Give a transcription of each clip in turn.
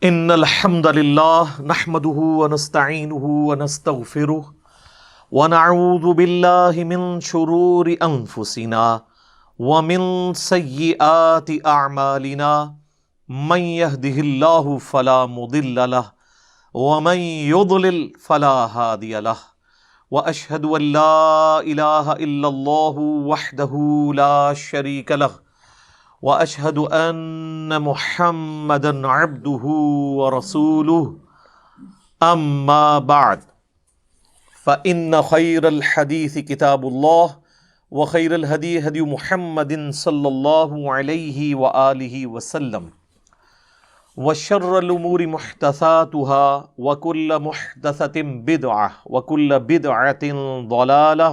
ان الحمد للہ نحمده ونستعینه ونستغفره ونعوذ باللہ من شرور انفسنا ومن سیئات اعمالنا من يهده اللہ فلا مضل له ومن يضلل فلا هادی له واشهد ان لا الہ الا اللہ وحدہ لا شریک له واشهد ان محمدا عبده ورسوله اما بعد فان خير الحديث كتاب الله وخير الهدي هدي محمد صلى الله عليه واله وسلم وشر الامور محدثاتها وكل محدثة بدعة وكل بدعة ضلالة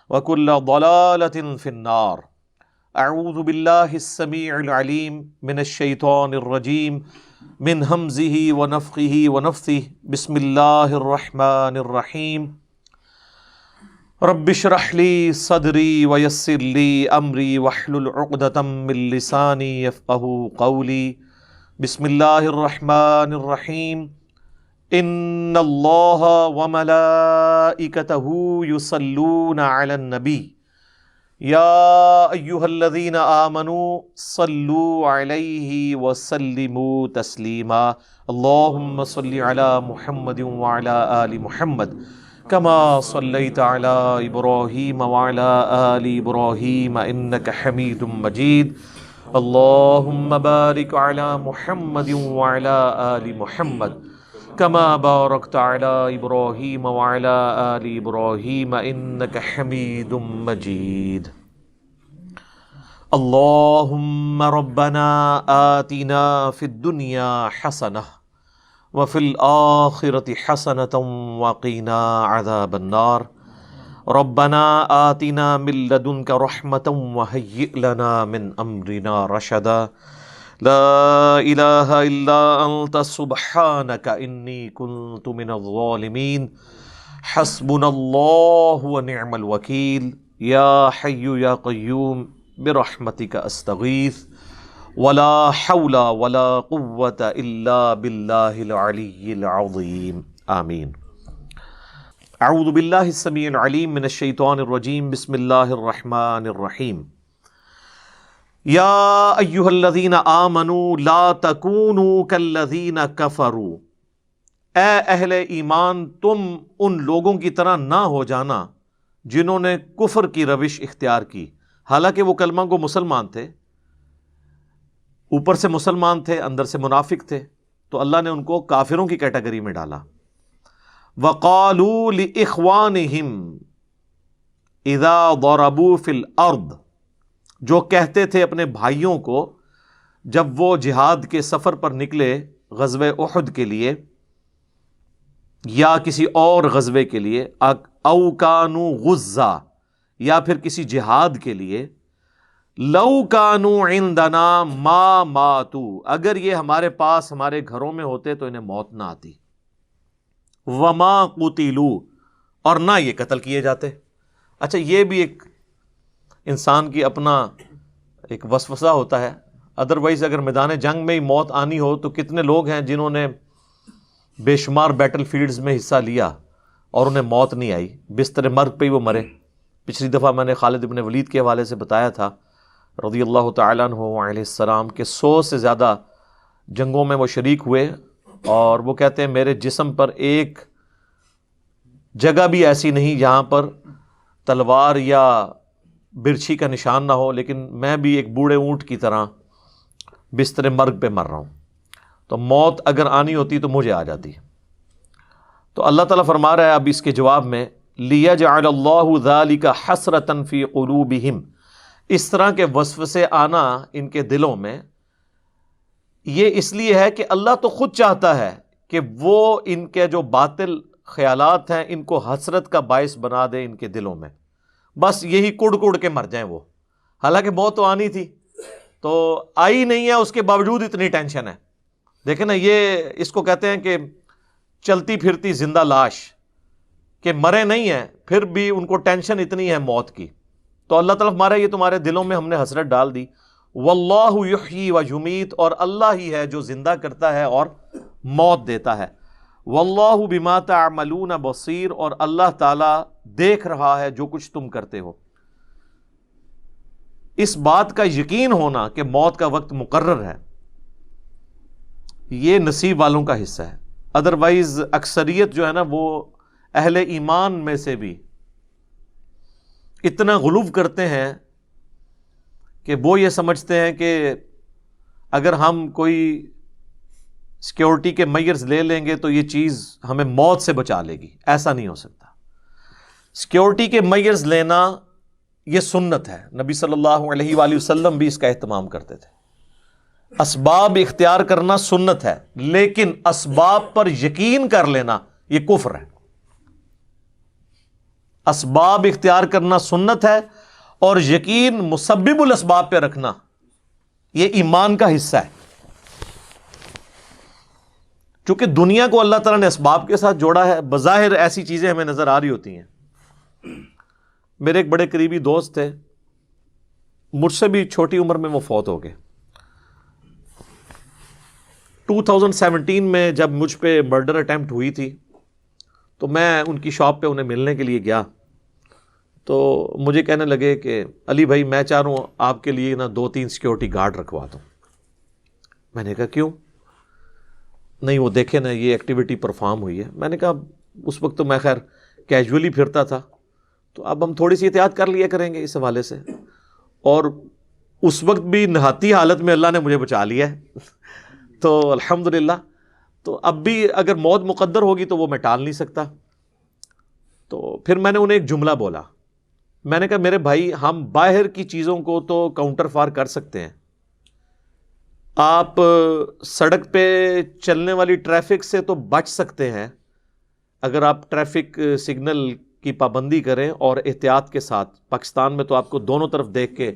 وكل ضلالة في النار. اعوذ باللہ السمیع العلیم من الشیطان الرجیم من ہمزہ ونفخہ ونفثہ بسم اللہ الرحمن الرحیم رب اشرح لی صدری ویسر لی امری واحلل عقدۃ من لسانی یفقہوا قولی بسم اللہ الرحمن الرحیم ان اللہ وملائکتہ یصلون علی النبی یا ایہا الذین آمنوا صلوا علیہ وسلموا تسلیما اللہم صل علی محمد وعلی آل محمد کما صلیت علی ابراہیم وعلی آل ابراہیم انک حمید مجید اللہم بارک علی محمد وعلی آل محمد کما بارکت علی ابراہیم وعلی آل ابراہیم انک حمید مجید. اللہم ربنا آتنا فی الدنیا حسنہ وفی الآخرۃ حسنۃ وقنا عذاب النار. ربنا آتنا من لدنک رحمۃ وہیئ لنا من امرنا رشدا. لا الہ الا انت سبحانک انی کنت من الظالمین. حسبنا اللہ ونعم الوکیل. یا حی یا قیوم برحمتک استغیث ولا حول ولا قوة الا باللہ العلی العظیم. آمین. اعوذ باللہ السمیع العلیم من الشیطان الرجیم بسم اللہ الرحمن الرحیم. یا ایہا الذین آمنوا لا تکونوا کالذین کفروا. اے اہل ایمان تم ان لوگوں کی طرح نہ ہو جانا جنہوں نے کفر کی روش اختیار کی. حالانکہ وہ کلمہ کو مسلمان تھے، اوپر سے مسلمان تھے، اندر سے منافق تھے، تو اللہ نے ان کو کافروں کی کیٹیگری میں ڈالا. وَقَالُوا لِإِخْوَانِهِمْ إِذَا ضَرَبُوا فِي الْأَرْضِ. جو کہتے تھے اپنے بھائیوں کو جب وہ جہاد کے سفر پر نکلے غزوہ احد کے لیے یا کسی اور غزوے کے لیے، او کانوا غزا یا پھر کسی جہاد کے لیے، لو کانوا عندنا ما ماتوا، اگر یہ ہمارے پاس ہمارے گھروں میں ہوتے تو انہیں موت نہ آتی. وما قتلوا، اور نہ یہ قتل کیے جاتے. اچھا، یہ بھی ایک انسان کی اپنا ایک وسوسہ ہوتا ہے. ادروائز اگر میدان جنگ میں ہی موت آنی ہو تو کتنے لوگ ہیں جنہوں نے بے شمار بیٹل فیلڈز میں حصہ لیا اور انہیں موت نہیں آئی، بستر مرگ پہ ہی وہ مرے. پچھلی دفعہ میں نے خالد بن ولید کے حوالے سے بتایا تھا رضی اللہ تعالیٰ عنہ علیہ السلام کہ 100 سے زیادہ جنگوں میں وہ شریک ہوئے، اور وہ کہتے ہیں میرے جسم پر ایک جگہ بھی ایسی نہیں جہاں پر تلوار یا برچھی کا نشان نہ ہو، لیکن میں بھی ایک بوڑھے اونٹ کی طرح بستر مرگ پہ مر رہا ہوں. تو موت اگر آنی ہوتی تو مجھے آ جاتی. تو اللہ تعالیٰ فرما رہا ہے اب اس کے جواب میں، لِيَجْعَلَ اللَّهُ ذَلِكَ حَسْرَةً فِي قُلُوبِهِمْ. اس طرح کے وسوسے آنا ان کے دلوں میں یہ اس لیے ہے کہ اللہ تو خود چاہتا ہے کہ وہ ان کے جو باطل خیالات ہیں ان کو حسرت کا باعث بنا دے ان کے دلوں میں، بس یہی کڑ کڑ کے مر جائیں وہ. حالانکہ موت تو آنی تھی، تو آئی نہیں ہے، اس کے باوجود اتنی ٹینشن ہے. دیکھیں نا، یہ اس کو کہتے ہیں کہ چلتی پھرتی زندہ لاش، کہ مرے نہیں ہیں پھر بھی ان کو ٹینشن اتنی ہے موت کی. تو اللہ تعالیٰ ہمارا یہ تمہارے دلوں میں ہم نے حسرت ڈال دی. واللہ یحیی و یمیت، اور اللہ ہی ہے جو زندہ کرتا ہے اور موت دیتا ہے۔ واللہ بما تعملون بصیر، اور اللہ تعالیٰ دیکھ رہا ہے جو کچھ تم کرتے ہو۔ اس بات کا یقین ہونا کہ موت کا وقت مقرر ہے، یہ نصیب والوں کا حصہ ہے۔ ادروائز اکثریت جو ہے نا وہ اہل ایمان میں سے بھی اتنا غلو کرتے ہیں کہ وہ یہ سمجھتے ہیں کہ اگر ہم کوئی سیکیورٹی کے میئرز لے لیں گے تو یہ چیز ہمیں موت سے بچا لے گی۔ ایسا نہیں ہو سکتا۔ سیکیورٹی کے میئرز لینا یہ سنت ہے، نبی صلی اللہ علیہ وآلہ وسلم بھی اس کا اہتمام کرتے تھے۔ اسباب اختیار کرنا سنت ہے، لیکن اسباب پر یقین کر لینا یہ کفر ہے۔ اسباب اختیار کرنا سنت ہے، اور یقین مسبب الاسباب پہ رکھنا یہ ایمان کا حصہ ہے۔ چونکہ دنیا کو اللہ تعالیٰ نے اسباب کے ساتھ جوڑا ہے، بظاہر ایسی چیزیں ہمیں نظر آ رہی ہوتی ہیں۔ میرے ایک بڑے قریبی دوست تھے، مجھ سے بھی چھوٹی عمر میں وہ فوت ہو گئے۔ 2017 میں جب مجھ پہ مرڈر اٹیمپٹ ہوئی تھی تو میں ان کی شاپ پہ انہیں ملنے کے لیے گیا، تو مجھے کہنے لگے کہ علی بھائی میں چاہ رہا ہوں آپ کے لیے نا 2-3 سیکیورٹی گارڈ رکھوا دوں۔ میں نے کہا کیوں؟ نہیں وہ دیکھیں نا یہ ایکٹیویٹی پرفارم ہوئی ہے۔ میں نے کہا اس وقت تو میں خیر کیجولی پھرتا تھا، تو اب ہم تھوڑی سی احتیاط کر لیا کریں گے اس حوالے سے، اور اس وقت بھی نہاتی حالت میں اللہ نے مجھے بچا لیا ہے تو الحمدللہ۔ تو اب بھی اگر موت مقدر ہوگی تو وہ میں ٹال نہیں سکتا۔ تو پھر میں نے انہیں ایک جملہ بولا، میں نے کہا میرے بھائی ہم باہر کی چیزوں کو تو کاؤنٹر فار کر سکتے ہیں، آپ سڑک پہ چلنے والی ٹریفک سے تو بچ سکتے ہیں اگر آپ ٹریفک سگنل کی پابندی کریں اور احتیاط کے ساتھ۔ پاکستان میں تو آپ کو دونوں طرف دیکھ کے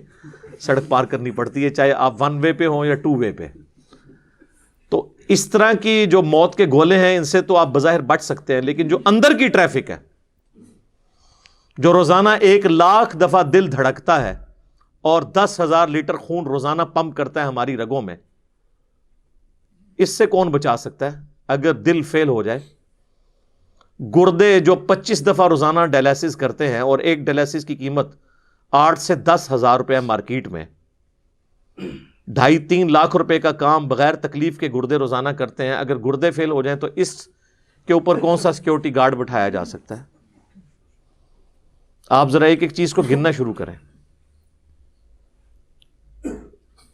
سڑک پار کرنی پڑتی ہے، چاہے آپ 1 وے پہ ہوں یا 2 وے پہ۔ تو اس طرح کی جو موت کے گولے ہیں ان سے تو آپ بظاہر بچ سکتے ہیں، لیکن جو اندر کی ٹریفک ہے، جو روزانہ 1,00,000 دفعہ دل دھڑکتا ہے اور 10,000 لیٹر خون روزانہ پمپ کرتا ہے ہماری رگوں میں، اس سے کون بچا سکتا ہے؟ اگر دل فیل ہو جائے، گردے جو 25 دفعہ روزانہ ڈائلیسس کرتے ہیں، اور ایک ڈائلیسس کی قیمت 8 سے 10,000 روپے مارکیٹ میں، 2.5-3 لاکھ روپے کا کام بغیر تکلیف کے گردے روزانہ کرتے ہیں۔ اگر گردے فیل ہو جائیں تو اس کے اوپر کون سا سیکیورٹی گارڈ بٹھایا جا سکتا ہے؟ آپ ذرا ایک ایک چیز کو گننا شروع کریں۔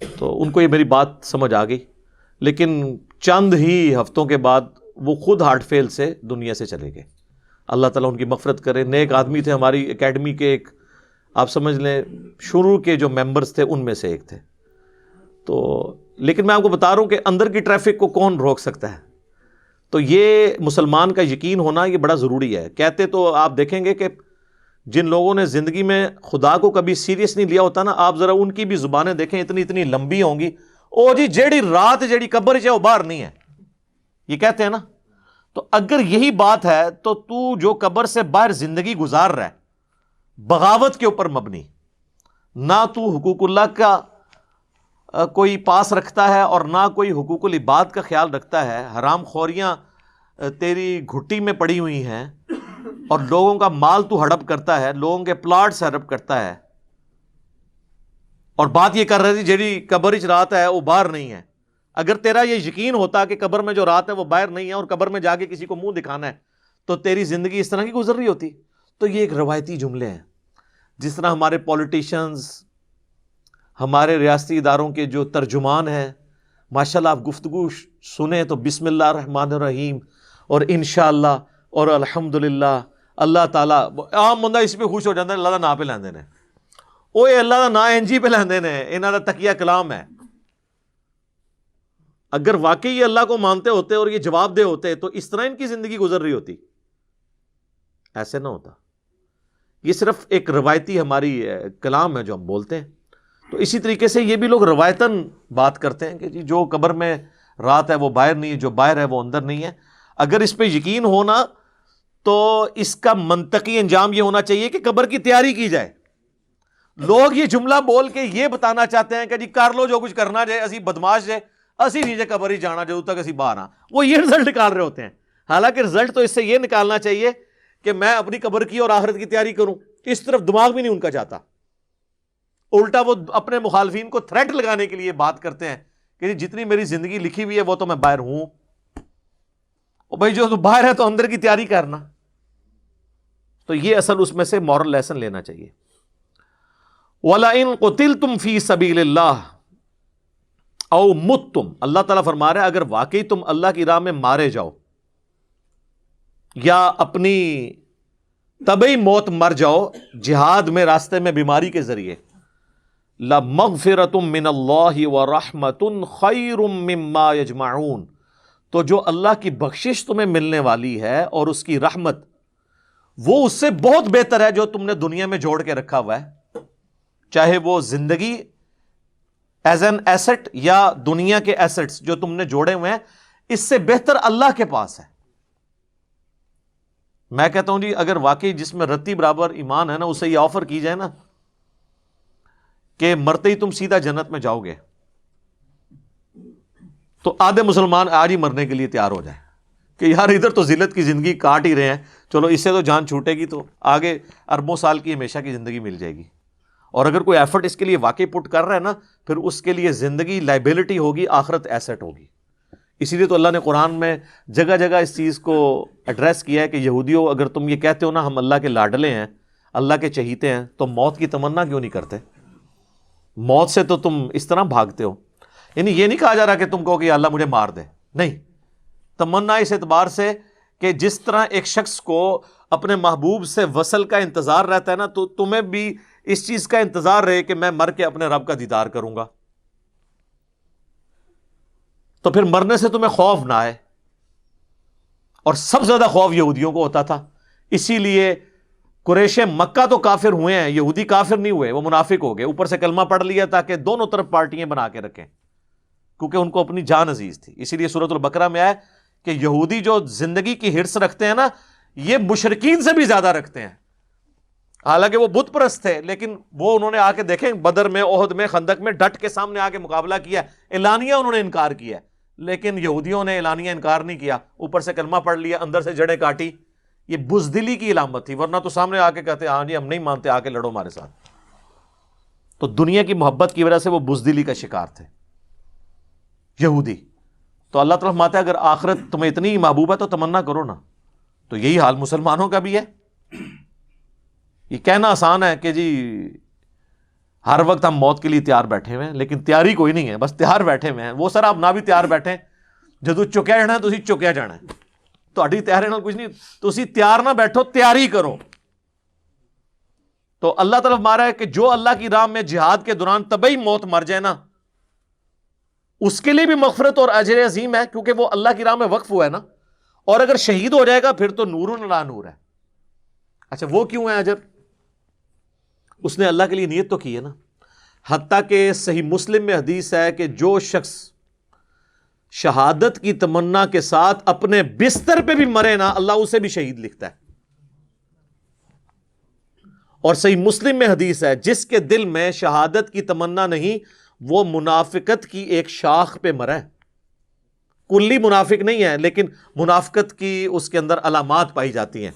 تو ان کو یہ میری بات سمجھ آ گئی، لیکن چند ہی ہفتوں کے بعد وہ خود ہارٹ فیل سے دنیا سے چلے گئے۔ اللہ تعالیٰ ان کی مغفرت کرے۔ نیک آدمی تھے، ہماری اکیڈمی کے ایک آپ سمجھ لیں شروع کے جو ممبرز تھے ان میں سے ایک تھے۔ تو لیکن میں آپ کو بتا رہا ہوں کہ اندر کی ٹریفک کو کون روک سکتا ہے؟ تو یہ مسلمان کا یقین ہونا یہ بڑا ضروری ہے۔ کہتے تو آپ دیکھیں گے کہ جن لوگوں نے زندگی میں خدا کو کبھی سیریس نہیں لیا ہوتا نا، آپ ذرا ان کی بھی زبانیں دیکھیں، اتنی لمبی ہوں گی، او جی جیڑی رات جیڑی قبر ہے وہ باہر نہیں ہے، یہ کہتے ہیں نا۔ تو اگر یہی بات ہے تو جو قبر سے باہر زندگی گزار رہا ہے بغاوت کے اوپر مبنی، نہ تو حقوق اللہ کا کوئی پاس رکھتا ہے اور نہ کوئی حقوق العباد کا خیال رکھتا ہے، حرام خوریاں تیری گھٹی میں پڑی ہوئی ہیں، اور لوگوں کا مال تو ہڑپ کرتا ہے، لوگوں کے پلاٹ سے ہڑپ کرتا ہے، اور بات یہ کر رہی تھی جیڑی قبر وچ رات ہے وہ باہر نہیں ہے۔ اگر تیرا یہ یقین ہوتا کہ قبر میں جو رات ہے وہ باہر نہیں ہے اور قبر میں جا کے کسی کو منہ دکھانا ہے، تو تیری زندگی اس طرح کی گزر رہی ہوتی۔ تو یہ ایک روایتی جملے ہیں، جس طرح ہمارے پولیٹیشنز، ہمارے ریاستی اداروں کے جو ترجمان ہیں، ماشاءاللہ آپ گفتگو سنیں تو بسم اللہ الرحمن الرحیم اور انشاءاللہ اور الحمدللہ، اللہ تعالیٰ عام بندہ اس پہ خوش ہو جاتا ہے، اللہ دا نا پہ لیندے نے، اوے اللہ دا نا انجی پہ لیندے نے، انہاں دا تقیہ کلام ہے۔ اگر واقعی یہ اللہ کو مانتے ہوتے اور یہ جواب دہ ہوتے تو اس طرح ان کی زندگی گزر رہی ہوتی؟ ایسے نہ ہوتا۔ یہ صرف ایک روایتی ہماری کلام ہے جو ہم بولتے ہیں۔ تو اسی طریقے سے یہ بھی لوگ روایتاً بات کرتے ہیں کہ جی جو قبر میں رات ہے وہ باہر نہیں ہے، جو باہر ہے وہ اندر نہیں ہے۔ اگر اس پہ یقین ہونا تو اس کا منطقی انجام یہ ہونا چاہیے کہ قبر کی تیاری کی جائے۔ لوگ یہ جملہ بول کے یہ بتانا چاہتے ہیں کہ جی کر لو جو کچھ کرنا جائے، اسی بدماش جائے، اسی نیچے قبر ہی جانا جدوں تک اسی باہر آ. وہ یہ رزلٹ نکال رہے ہوتے ہیں. حالانکہ رزلٹ تو اس سے یہ نکالنا چاہیے کہ میں اپنی قبر کی اور آخرت کی تیاری کروں. اس طرف دماغ بھی نہیں ان کا جاتا. الٹا وہ اپنے مخالفین کو تھریٹ لگانے کے لیے بات کرتے ہیں کہ جتنی میری زندگی لکھی ہوئی ہے وہ تو میں باہر ہوں. بھائی جو تو باہر ہے تو اندر کی تیاری کرنا. تو یہ اصل اس میں سے مورل لیسن لینا چاہیے. وَلَئِن قُتِلْتُمْ فِي سَبِيلِ اللَّهِ او مُتْتُمْ، اللہ تعالیٰ فرما رہا ہے اگر واقعی تم اللہ کی راہ میں مارے جاؤ یا اپنی طبعی موت مر جاؤ جہاد میں، راستے میں بیماری کے ذریعے، لَمَغْفِرَةٌ مِّنَ اللَّهِ وَرَحْمَةٌ خَيْرٌ مِّمَّا يَجْمَعُونَ، تو جو اللہ کی بخشش تمہیں ملنے والی ہے اور اس کی رحمت، وہ اس سے بہت بہتر ہے جو تم نے دنیا میں جوڑ کے رکھا ہوا ہے، چاہے وہ زندگی ایز این ایسٹ یا دنیا کے ایسٹس جو تم نے جوڑے ہوئے ہیں، اس سے بہتر اللہ کے پاس ہے. میں کہتا ہوں جی اگر واقعی جس میں رتی برابر ایمان ہے نا، اسے یہ آفر کی جائے نا کہ مرتے ہی تم سیدھا جنت میں جاؤ گے، تو آدھے مسلمان آج ہی مرنے کے لیے تیار ہو جائیں کہ یار ادھر تو ذلت کی زندگی کاٹ ہی رہے ہیں، چلو اس سے تو جان چھوٹے گی تو آگے اربوں سال کی ہمیشہ کی زندگی مل جائے گی. اور اگر کوئی ایفرٹ اس کے لیے واقعی پٹ کر رہا ہے نا، پھر اس کے لیے زندگی لائبلٹی ہوگی، آخرت ایسٹ ہوگی. اسی لیے تو اللہ نے قرآن میں جگہ جگہ اس چیز کو ایڈریس کیا ہے کہ یہودیوں اگر تم یہ کہتے ہو نا ہم اللہ کے لاڈلے ہیں، اللہ کے چہیتے ہیں، تو موت کی تمنا کیوں نہیں کرتے؟ موت سے تو تم اس طرح بھاگتے ہو. یعنی یہ نہیں کہا جا رہا کہ تم کہو کہ اللہ مجھے مار دے، نہیں، تمنا اس اعتبار سے کہ جس طرح ایک شخص کو اپنے محبوب سے وصل کا انتظار رہتا ہے نا، تو تمہیں بھی اس چیز کا انتظار رہے کہ میں مر کے اپنے رب کا دیدار کروں گا. تو پھر مرنے سے تمہیں خوف نہ آئے. اور سب سے زیادہ خوف یہودیوں کو ہوتا تھا، اسی لیے قریش مکہ تو کافر ہوئے ہیں، یہودی کافر نہیں ہوئے، وہ منافق ہو گئے، اوپر سے کلمہ پڑھ لیا تاکہ دونوں طرف پارٹیاں بنا کے رکھیں، کیونکہ ان کو اپنی جان عزیز تھی. اسی لیے سورۃ البقرہ میں آیا کہ یہودی جو زندگی کی ہرس رکھتے ہیں نا، یہ مشرکین سے بھی زیادہ رکھتے ہیں. حالانکہ وہ بت پرست تھے، لیکن وہ انہوں نے آ کے دیکھیں بدر میں، احد میں، خندق میں ڈٹ کے سامنے آ کے مقابلہ کیا، اعلانیہ انہوں نے انکار کیا. لیکن یہودیوں نے اعلانیہ انکار نہیں کیا، اوپر سے کلمہ پڑھ لیا، اندر سے جڑیں کاٹی. یہ بزدلی کی علامت تھی، ورنہ تو سامنے آ کے کہتے ہاں جی ہم نہیں مانتے، آ کے لڑو ہمارے ساتھ. تو دنیا کی محبت کی وجہ سے وہ بزدلی کا شکار تھے یہودی. تو اللہ تعالیٰ فرماتا ہے اگر آخرت تمہیں اتنی محبوب ہے تو تمنا کرو نا. تو یہی حال مسلمانوں کا بھی ہے. یہ کہنا آسان ہے کہ جی ہر وقت ہم موت کے لیے تیار بیٹھے ہوئے ہیں، لیکن تیاری کوئی نہیں ہے، بس تیار بیٹھے ہوئے ہیں. وہ سر آپ نہ بھی تیار بیٹھیں، جدو چکیا جانا ہے تو چکیا جانا ہے، تہاڈی تیاری نال کچھ نہیں. تسی تیار نہ بیٹھو، تیاری کرو. تو اللہ تعالیٰ فرما رہا ہے کہ جو اللہ کی راہ میں جہاد کے دوران طبعی موت مر جائے نا، اس کے لیے بھی مغفرت اور اجر عظیم ہے، کیونکہ وہ اللہ کی راہ میں وقف ہوا ہے نا. اور اگر شہید ہو جائے گا پھر تو نور علی نور ہے. اچھا وہ کیوں ہے اجر؟ اس نے اللہ کے لیے نیت تو کی ہے نا. حتیٰ کہ صحیح مسلم میں حدیث ہے کہ جو شخص شہادت کی تمنا کے ساتھ اپنے بستر پہ بھی مرے نا، اللہ اسے بھی شہید لکھتا ہے. اور صحیح مسلم میں حدیث ہے جس کے دل میں شہادت کی تمنا نہیں، وہ منافقت کی ایک شاخ پہ مرا ہے. کلی منافق نہیں ہے، لیکن منافقت کی اس کے اندر علامات پائی جاتی ہیں.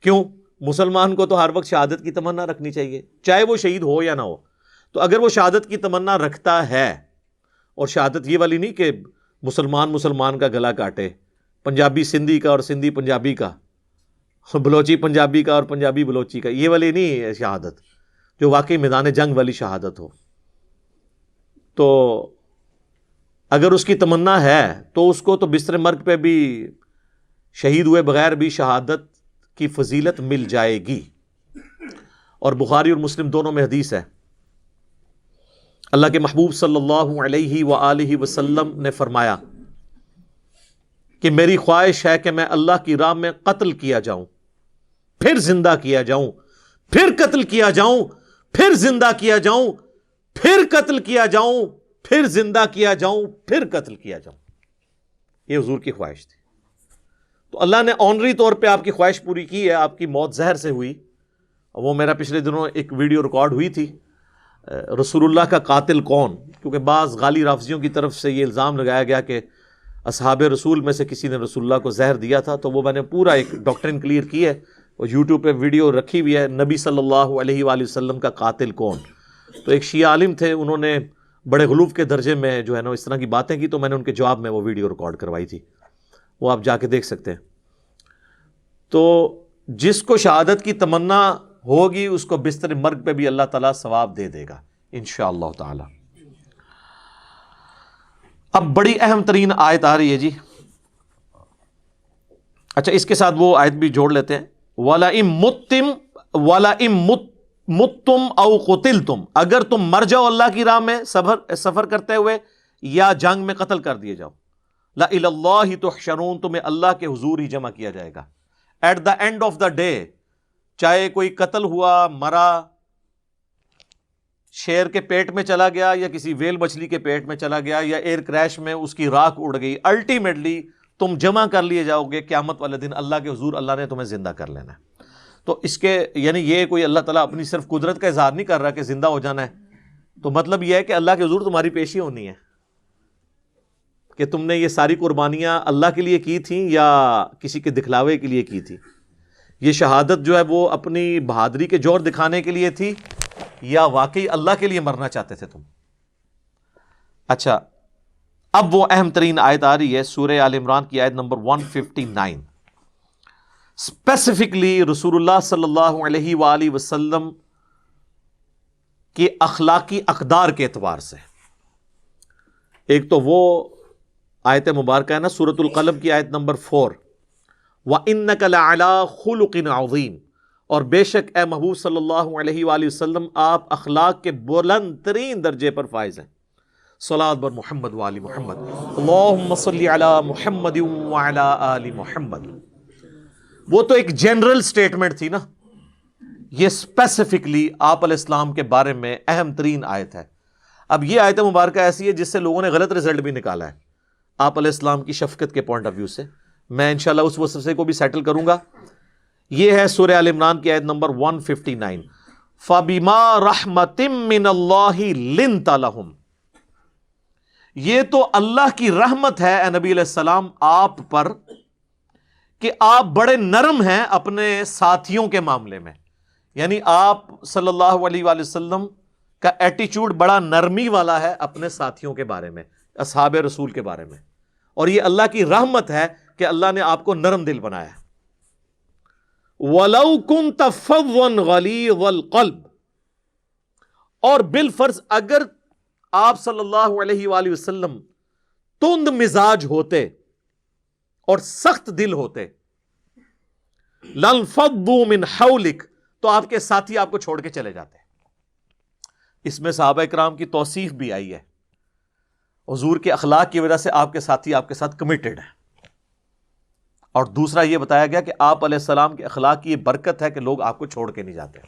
کیوں؟ مسلمان کو تو ہر وقت شہادت کی تمنا رکھنی چاہیے، چاہے وہ شہید ہو یا نہ ہو. تو اگر وہ شہادت کی تمنا رکھتا ہے، اور شہادت یہ والی نہیں کہ مسلمان کا گلا کاٹے، پنجابی سندھی کا اور سندھی پنجابی کا، بلوچی پنجابی کا اور پنجابی بلوچی کا، یہ والی نہیں ہے شہادت، جو واقعی میدان جنگ والی شہادت ہو. تو اگر اس کی تمنا ہے تو اس کو تو بستر مرگ پہ بھی شہید ہوئے بغیر بھی شہادت کی فضیلت مل جائے گی. اور بخاری اور مسلم دونوں میں حدیث ہے، اللہ کے محبوب صلی اللہ علیہ وآلہ وسلم نے فرمایا کہ میری خواہش ہے کہ میں اللہ کی راہ میں قتل کیا جاؤں، پھر زندہ کیا جاؤں، پھر قتل کیا جاؤں، پھر زندہ کیا جاؤں، پھر قتل کیا جاؤں، پھر زندہ کیا جاؤں، پھر قتل کیا جاؤں. یہ حضور کی خواہش تھی. تو اللہ نے آنری طور پہ آپ کی خواہش پوری کی ہے. آپ کی موت زہر سے ہوئی. وہ میرا پچھلے دنوں ایک ویڈیو ریکارڈ ہوئی تھی رسول اللہ کا قاتل کون، کیونکہ بعض غالی رافضیوں کی طرف سے یہ الزام لگایا گیا کہ اصحاب رسول میں سے کسی نے رسول اللہ کو زہر دیا تھا، تو وہ میں نے پورا ایک ڈاکٹرن کلیئر کی ہے، اور یوٹیوب پہ ویڈیو رکھی ہوئی ہے، نبی صلی اللہ علیہ وآلہ وسلم کا قاتل کون۔ تو ایک شیعہ عالم تھے، انہوں نے بڑے غلوف کے درجے میں جو ہے نا اس طرح کی باتیں کی، تو میں نے ان کے جواب میں وہ ویڈیو ریکارڈ کروائی تھی، وہ آپ جا کے دیکھ سکتے ہیں۔ تو جس کو شہادت کی تمنا ہوگی اس کو بستر مرگ پہ بھی اللہ تعالیٰ ثواب دے دے گا انشاءاللہ تعالی۔ اب بڑی اہم ترین آیت آ رہی ہے جی، اچھا اس کے ساتھ وہ آیت بھی جوڑ لیتے ہیں، وَلَئِن مُتُّمْ أَوْ قُتِلْتُمْ، اگر تم مر جاؤ اللہ کی راہ میں سفر کرتے ہوئے یا جنگ میں قتل کر دیے جاؤ، لَإِلَى اللَّهِ تُحْشَرُونَ، تمہیں اللہ کے حضور ہی جمع کیا جائے گا at the end of the day, چاہے کوئی قتل ہوا، مرا، شیر کے پیٹ میں چلا گیا یا کسی ویل مچھلی کے پیٹ میں چلا گیا یا ایئر کریش میں اس کی راکھ اڑ گئی، الٹیمیٹلی تم جمع کر لیے جاؤ گے قیامت والے دن اللہ کے حضور، اللہ نے تمہیں زندہ کر لینا ہے۔ تو اس کے یعنی یہ کوئی اللہ تعالیٰ اپنی صرف قدرت کا اظہار نہیں کر رہا کہ زندہ ہو جانا ہے، تو مطلب یہ ہے کہ اللہ کے حضور تمہاری پیشی ہونی ہے کہ تم نے یہ ساری قربانیاں اللہ کے لیے کی تھیں یا کسی کے دکھلاوے کے لیے کی تھی، یہ شہادت جو ہے وہ اپنی بہادری کے جوہر دکھانے کے لیے تھی یا واقعی اللہ کے لیے مرنا چاہتے تھے تم۔ اچھا اب وہ اہم ترین آیت آ رہی ہے سورہ آل عمران کی آیت نمبر 159، اسپیسیفکلی رسول اللہ صلی اللہ علیہ وآلہ وسلم کے اخلاقی اقدار کے اعتبار سے۔ ایک تو وہ آیت مبارکہ ہے نا سورۃ القلم کی آیت نمبر 4، وَإِنَّكَ لَعَلَىٰ خُلُقٍ عَظِيمٍ، اور بے شک اے محبوب صلی اللہ علیہ وآلہ وسلم آپ اخلاق کے بلند ترین درجے پر فائز ہیں۔ صلاۃ بر محمد وآل محمد، اللہم صلی علی محمد وعلی آل محمد۔ وہ تو ایک جنرل سٹیٹمنٹ تھی نا، یہ اسپیسیفکلی آپ علیہ السلام کے بارے میں اہم ترین آیت ہے۔ اب یہ آیت مبارکہ ایسی ہے جس سے لوگوں نے غلط رزلٹ بھی نکالا ہے آپ علیہ السلام کی شفقت کے پوائنٹ آف ویو سے، میں انشاءاللہ اس وسوسے کو بھی سیٹل کروں گا۔ یہ ہے سورہ آل عمران کی آیت نمبر 159، فَبِمَا رَحْمَةٍ مِّنَ اللَّهِ لِنْتَ لَهُمْ، یہ تو اللہ کی رحمت ہے اے نبی علیہ السلام آپ پر کہ آپ بڑے نرم ہیں اپنے ساتھیوں کے معاملے میں، یعنی آپ صلی اللہ علیہ وآلہ وسلم کا ایٹیچیوڈ بڑا نرمی والا ہے اپنے ساتھیوں کے بارے میں، اصحاب رسول کے بارے میں، اور یہ اللہ کی رحمت ہے کہ اللہ نے آپ کو نرم دل بنایا ہے۔ وَلَوْ كُنْتَ فَظًّا غَلِيظَ الْقَلْبِ، اور بالفرض اگر آپ صلی اللہ علیہ وآلہ وسلم تند مزاج ہوتے اور سخت دل ہوتے، لَانفَضُّوا مِنْ حَوْلِكَ، تو آپ کے ساتھی آپ کو چھوڑ کے چلے جاتے۔ اس میں صحابہ کرام کی توصیف بھی آئی ہے، حضور کے اخلاق کی وجہ سے آپ کے ساتھی آپ کے ساتھ کمیٹڈ ہیں، اور دوسرا یہ بتایا گیا کہ آپ علیہ السلام کے اخلاق کی یہ برکت ہے کہ لوگ آپ کو چھوڑ کے نہیں جاتے۔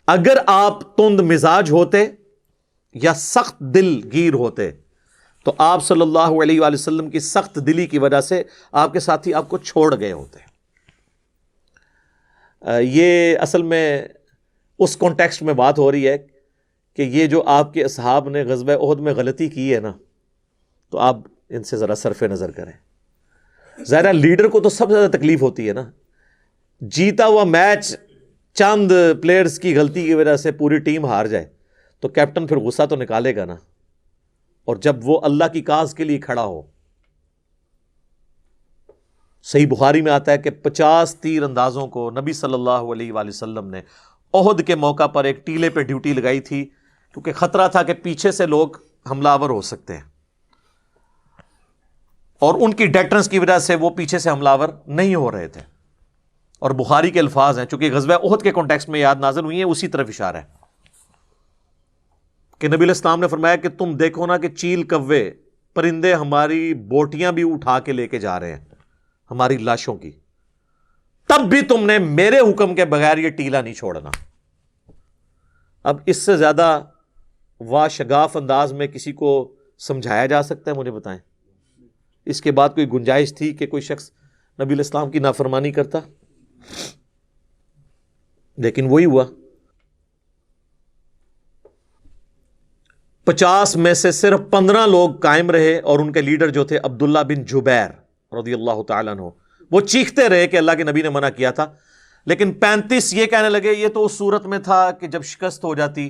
اگر آپ تند مزاج ہوتے یا سخت دل گیر ہوتے تو آپ صلی اللہ علیہ وآلہ وسلم کی سخت دلی کی وجہ سے آپ کے ساتھی آپ کو چھوڑ گئے ہوتے۔ یہ اصل میں اس کانٹیکسٹ میں بات ہو رہی ہے کہ یہ جو آپ کے اصحاب نے غزوہ احد میں غلطی کی ہے نا، تو آپ ان سے ذرا صرف نظر کریں۔ ظاہر لیڈر کو تو سب سے زیادہ تکلیف ہوتی ہے نا، جیتا ہوا میچ چند پلیئرز کی غلطی کی وجہ سے پوری ٹیم ہار جائے تو کیپٹن پھر غصہ تو نکالے گا نا، اور جب وہ اللہ کی کاز کے لیے کھڑا ہو۔ صحیح بخاری میں آتا ہے کہ 50 تیر اندازوں کو نبی صلی اللہ علیہ وآلہ وسلم نے احد کے موقع پر ایک ٹیلے پہ ڈیوٹی لگائی تھی، کیونکہ خطرہ تھا کہ پیچھے سے لوگ حملہ آور ہو سکتے ہیں، اور ان کی ڈیٹرنس کی وجہ سے وہ پیچھے سے حملہ آور نہیں ہو رہے تھے۔ اور بخاری کے الفاظ ہیں، چونکہ غزوہ احد کے کانٹیکسٹ میں یاد نازل ہوئی ہیں، اسی طرف اشارہ ہے کہ نبی علیہ السلام نے فرمایا کہ تم دیکھو نا کہ چیل کوے پرندے ہماری بوٹیاں بھی اٹھا کے لے کے جا رہے ہیں ہماری لاشوں کی، تب بھی تم نے میرے حکم کے بغیر یہ ٹیلا نہیں چھوڑنا۔ اب اس سے زیادہ واشگاف انداز میں کسی کو سمجھایا جا سکتا ہے؟ مجھے بتائیں، اس کے بعد کوئی گنجائش تھی کہ کوئی شخص نبی علیہ السلام کی نافرمانی کرتا؟ لیکن وہی ہوا۔ 50 میں سے صرف 15 لوگ قائم رہے، اور ان کے لیڈر جو تھے عبداللہ بن جبیر رضی اللہ تعالیٰ عنہ، وہ چیختے رہے کہ اللہ کے نبی نے منع کیا تھا، لیکن 35 یہ کہنے لگے یہ تو اس صورت میں تھا کہ جب شکست ہو جاتی،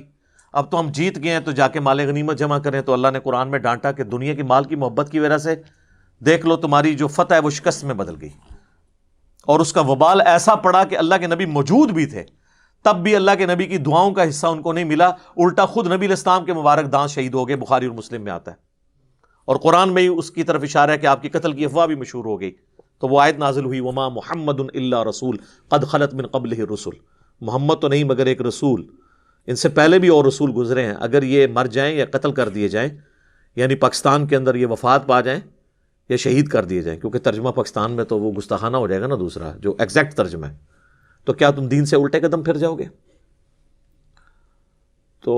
اب تو ہم جیت گئے ہیں تو جا کے مال غنیمت جمع کریں۔ تو اللہ نے قرآن میں ڈانٹا کہ دنیا کی مال کی محبت کی وجہ سے دیکھ لو تمہاری جو فتح ہے وہ شکست میں بدل گئی، اور اس کا وبال ایسا پڑا کہ اللہ کے نبی موجود بھی تھے تب بھی اللہ کے نبی کی دعاؤں کا حصہ ان کو نہیں ملا، الٹا خود نبی علیہ السلام کے مبارک دانت شہید ہو گئے، بخاری اور مسلم میں آتا ہے، اور قرآن میں ہی اس کی طرف اشارہ ہے کہ آپ کی قتل کی افواہ بھی مشہور ہو گئی۔ تو وہ آیت نازل ہوئی وما محمد الا رسول قد خلت من قبلہ الرسل، محمد تو نہیں مگر ایک رسول، ان سے پہلے بھی اور رسول گزرے ہیں، اگر یہ مر جائیں یا قتل کر دیے جائیں، یعنی پاکستان کے اندر یہ وفات پا جائیں یا شہید کر دیے جائیں، کیونکہ ترجمہ پاکستان میں تو وہ گستاخانہ ہو جائے گا نا دوسرا جو ایگزیکٹ ترجمہ ہے، تو کیا تم دین سے الٹے قدم پھر جاؤ گے؟ تو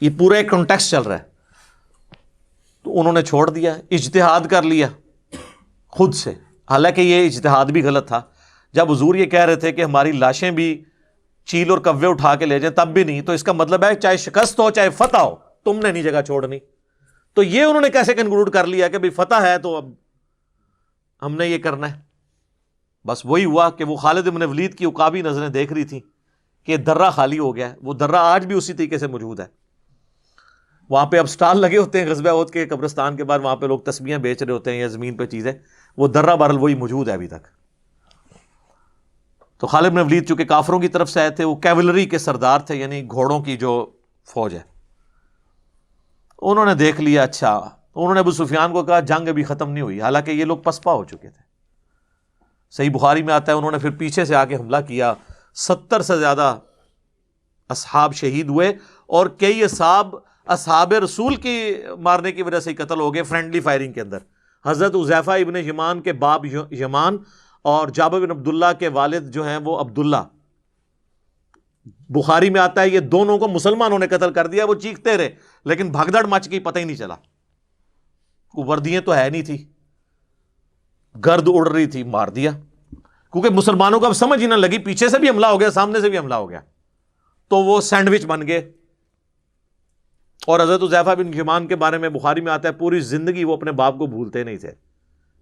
یہ پورا ایک کانٹیکسٹ چل رہا ہے۔ تو انہوں نے چھوڑ دیا، اجتہاد کر لیا خود سے، حالانکہ یہ اجتہاد بھی غلط تھا۔ جب حضور یہ کہہ رہے تھے کہ ہماری لاشیں بھی چیل اور کوے اٹھا کے لے جائیں تب بھی نہیں، تو اس کا مطلب ہے چاہے شکست ہو چاہے فتح ہو تم نے نہیں جگہ چھوڑنی۔ تو یہ انہوں نے کیسے کنکلوڈ کر لیا کہ بھئی فتح ہے تو اب ہم نے یہ کرنا ہے؟ بس وہی ہوا کہ وہ خالد بن ولید کی عقابی نظریں دیکھ رہی تھیں کہ درہ خالی ہو گیا ہے، وہ درہ آج بھی اسی طریقے سے موجود ہے، وہاں پہ اب سٹال لگے ہوتے ہیں غزوہ احد کے قبرستان کے بعد، وہاں پہ لوگ تسبیحیں بیچ رہے ہوتے ہیں یا زمین پہ چیزیں، وہ درہ بہرحال وہی موجود ہے ابھی تک۔ تو خالد بن ولید چونکہ کافروں کی طرف سے آئے تھے، وہ کیولری کے سردار تھے، یعنی گھوڑوں کی جو فوج ہے، انہوں نے دیکھ لیا، اچھا انہوں نے ابو سفیان کو کہا جنگ ابھی ختم نہیں ہوئی، حالانکہ یہ لوگ پسپا ہو چکے تھے۔ صحیح بخاری میں آتا ہے انہوں نے پھر پیچھے سے آ کے حملہ کیا، 70 سے زیادہ اصحاب شہید ہوئے، اور کئی اصحاب رسول کی مارنے کی وجہ سے ہی قتل ہو گئے فرینڈلی فائرنگ کے اندر۔ حضرت حذیفہ ابن یمان کے باپ یمان اور جابر بن عبداللہ کے والد جو ہیں وہ عبداللہ، بخاری میں آتا ہے یہ دونوں کو مسلمانوں نے قتل کر دیا، وہ چیختے رہے لیکن بھگدڑ مچ گئی، پتہ ہی نہیں چلا، وردیاں تو ہے نہیں تھی، گرد اڑ رہی تھی، مار دیا، کیونکہ مسلمانوں کو اب سمجھ ہی نہ لگی، پیچھے سے بھی حملہ ہو گیا سامنے سے بھی حملہ ہو گیا، تو وہ سینڈوچ بن گئے۔ اور حضرت حذیفہ بن یمان کے بارے میں بخاری میں آتا ہے پوری زندگی وہ اپنے باپ کو بھولتے نہیں تھے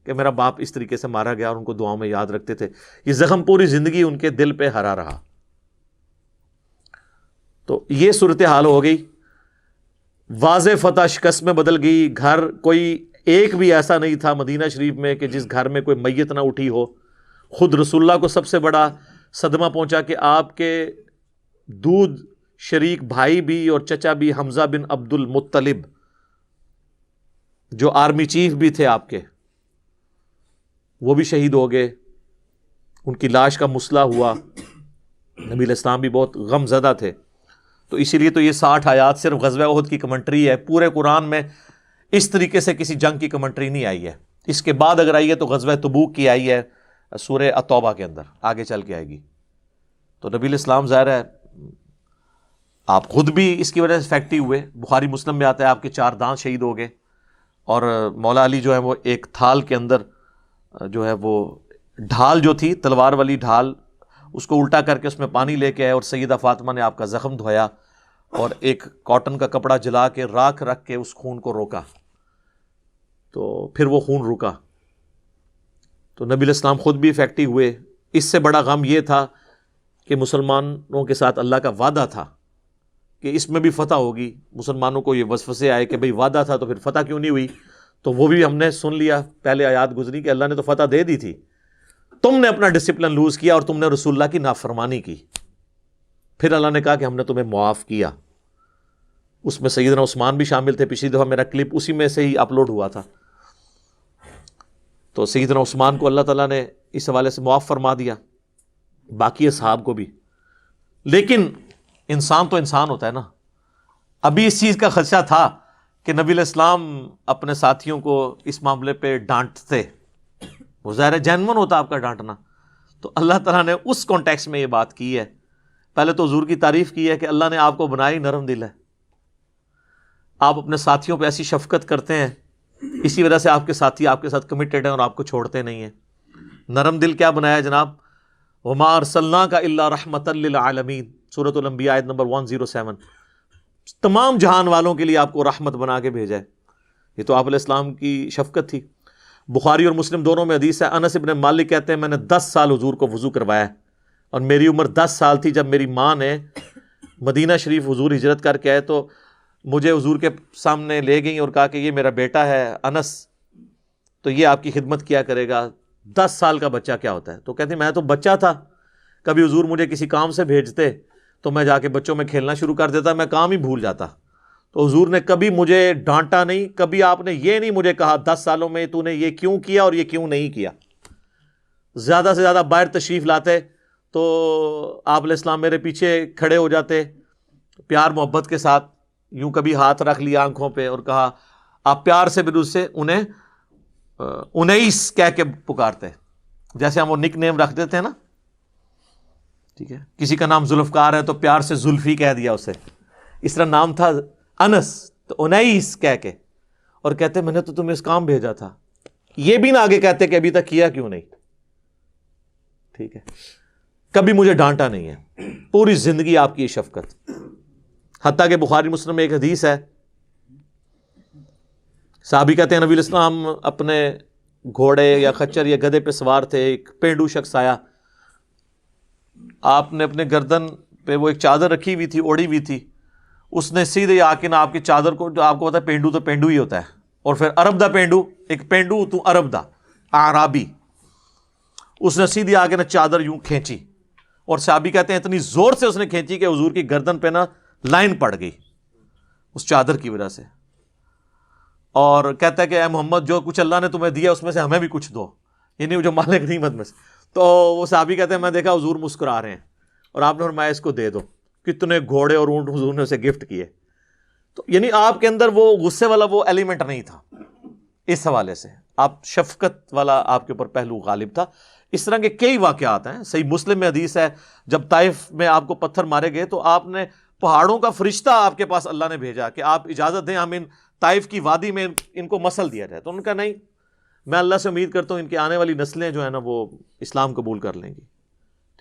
کہ میرا باپ اس طریقے سے مارا گیا، اور ان کو دعاؤں میں یاد رکھتے تھے، یہ زخم پوری زندگی ان کے دل پہ ہرا رہا۔ تو یہ صورتحال ہو گئی، واضح فتح شکست میں بدل گئی۔ گھر کوئی ایک بھی ایسا نہیں تھا مدینہ شریف میں کہ جس گھر میں کوئی میت نہ اٹھی ہو۔ خود رسول اللہ کو سب سے بڑا صدمہ پہنچا کہ آپ کے دودھ شریک بھائی بھی اور چچا بھی حمزہ بن عبد المطلب جو آرمی چیف بھی تھے آپ کے، وہ بھی شہید ہو گئے، ان کی لاش کا مسئلہ ہوا۔ نبی علیہ السلام بھی بہت غم زدہ تھے، تو اسی لیے تو یہ 60 آیات صرف غزوہ احد کی کمنٹری ہے، پورے قرآن میں اس طریقے سے کسی جنگ کی کمنٹری نہیں آئی ہے۔ اس کے بعد اگر آئی ہے تو غزوہ تبوک کی آئی ہے سورہ التوبہ کے اندر، آگے چل کے آئے گی۔ تو نبی علیہ السلام ظاہر ہے آپ خود بھی اس کی وجہ سے افیکٹ ہوئے، بخاری مسلم میں آتا ہے آپ کے 4 دانت شہید ہو گئے، اور مولا علی جو ہے وہ ایک تھال کے اندر جو ہے وہ ڈھال جو تھی تلوار والی ڈھال، اس کو الٹا کر کے اس میں پانی لے کے آئے، اور سیدہ فاطمہ نے آپ کا زخم دھویا اور ایک کاٹن کا کپڑا جلا کے راکھ رکھ کے اس خون کو روکا، تو پھر وہ خون رکا۔ تو نبی علیہ السلام خود بھی افیکٹو ہوئے۔ اس سے بڑا غم یہ تھا کہ مسلمانوں کے ساتھ اللہ کا وعدہ تھا کہ اس میں بھی فتح ہوگی، مسلمانوں کو یہ وسوسے آئے کہ بھئی وعدہ تھا تو پھر فتح کیوں نہیں ہوئی؟ تو وہ بھی ہم نے سن لیا، پہلے آیات گزری کہ اللہ نے تو فتح دے دی تھی، تم نے اپنا ڈسپلن لوز کیا اور تم نے رسول اللہ کی نافرمانی کی، پھر اللہ نے کہا کہ ہم نے تمہیں معاف کیا۔ اس میں سیدنا عثمان بھی شامل تھے، پچھلی دفعہ میرا کلپ اسی میں سے ہی اپلوڈ ہوا تھا، تو سیدنا عثمان کو اللہ تعالیٰ نے اس حوالے سے معاف فرما دیا، باقی اصحاب کو بھی۔ لیکن انسان تو انسان ہوتا ہے نا، ابھی اس چیز کا خدشہ تھا کہ نبی علیہ السلام اپنے ساتھیوں کو اس معاملے پہ ڈانٹتے، وہ ظاہر جینون ہوتا آپ کا ڈانٹنا، تو اللہ تعالیٰ نے اس کانٹیکس میں یہ بات کی ہے۔ پہلے تو حضور کی تعریف کی ہے کہ اللہ نے آپ کو بنائی نرم دل ہے، آپ اپنے ساتھیوں پہ ایسی شفقت کرتے ہیں، اسی وجہ سے آپ کے ساتھی آپ کے ساتھ کمیٹڈ ہیں اور آپ کو چھوڑتے نہیں ہیں۔ نرم دل کیا بنایا جناب؟ وَمَا أَرْسَلْنَاكَ إِلَّا رَحْمَةً لِّلْعَالَمِينَ، سورۃ الانبیاء آیت نمبر 107۔ تمام جہان والوں کے لیے آپ کو رحمت بنا کے بھیجا ہے. یہ تو آپ علیہ السلام کی شفقت تھی. بخاری اور مسلم دونوں میں حدیث ہے, انس ابن مالک کہتے ہیں میں نے 10 سال حضور کو وضو کروایا ہے, اور میری عمر 10 سال تھی جب میری ماں نے مدینہ شریف حضور ہجرت کر کے آئے تو مجھے حضور کے سامنے لے گئیں اور کہا کہ یہ میرا بیٹا ہے انس, تو یہ آپ کی خدمت کیا کرے گا. 10 سال کا بچہ کیا ہوتا ہے؟ تو کہتے ہیں میں تو بچہ تھا, کبھی حضور مجھے کسی کام سے بھیجتے تو میں جا کے بچوں میں کھیلنا شروع کر دیتا, میں کام ہی بھول جاتا. تو حضور نے کبھی مجھے ڈانٹا نہیں, کبھی آپ نے یہ نہیں مجھے کہا 10 سالوں میں تو نے یہ کیوں کیا اور یہ کیوں نہیں کیا. زیادہ سے زیادہ باہر تشریف لاتے تو آپ علیہ السلام میرے پیچھے کھڑے ہو جاتے پیار محبت کے ساتھ, یوں کبھی ہاتھ رکھ لیا آنکھوں پہ اور کہا, آپ پیار سے بھی سے انہیں انیس کہہ کے پکارتے, جیسے ہم وہ نک نیم رکھ دیتے ہیں نا, ٹھیک ہے, کسی کا نام ذوالفقار ہے تو پیار سے زلفی کہہ دیا اسے, اس طرح نام تھا انس تو انیس کہہ کے, اور کہتے میں نے تو تمہیں اس کام بھیجا تھا. یہ بھی نہ آگے کہتے کہ ابھی تک کیا کیوں نہیں. ٹھیک ہے, کبھی مجھے ڈانٹا نہیں ہے, پوری زندگی آپ کی شفقت. حتیٰ کہ بخاری مسلم میں ایک حدیث ہے, صحابی کہتے ہیں نبی علیہ السلام اپنے گھوڑے یا خچر یا گدھے پہ سوار تھے, ایک پینڈو شخص آیا, آپ نے اپنے گردن پہ وہ ایک چادر رکھی ہوئی تھی, اوڑی ہوئی تھی, اس نے سیدھے آ کے نا آپ کی چادر کو, جو آپ کو پتا ہے پینڈو تو پینڈو ہی ہوتا ہے, اور پھر عرب دا پینڈو, ایک پینڈو تو عرب دا اعرابی, اس نے سیدھی آ کے نا چادر یوں کھینچی, اور صحابی کہتے ہیں اتنی زور سے اس نے کھینچی کہ حضور کی گردن پہ نا لائن پڑ گئی اس چادر کی وجہ سے, اور کہتا ہے کہ اے محمد جو کچھ اللہ نے تمہیں دیا اس میں سے ہمیں بھی کچھ دو, یعنی جو مالک غنیمت میں سے. تو وہ صحابی کہتے ہیں میں دیکھا حضور مسکرا رہے ہیں اور آپ نے فرمایا اس کو دے دو. کتنے گھوڑے اور اونٹ حضور نے اسے گفٹ کیے. تو یعنی آپ کے اندر وہ غصے والا وہ ایلیمنٹ نہیں تھا. اس حوالے سے آپ شفقت والا آپ کے اوپر پہلو غالب تھا. اس طرح کے کئی واقعات ہیں. صحیح مسلم میں حدیث ہے جب طائف میں آپ کو پتھر مارے گئے تو آپ نے پہاڑوں کا فرشتہ آپ کے پاس اللہ نے بھیجا کہ آپ اجازت دیں ہم ان طائف کی وادی میں ان کو مسل دیا جائے. تو ان کا نہیں, میں اللہ سے امید کرتا ہوں ان کی آنے والی نسلیں جو ہے نا وہ اسلام قبول کر لیں گی.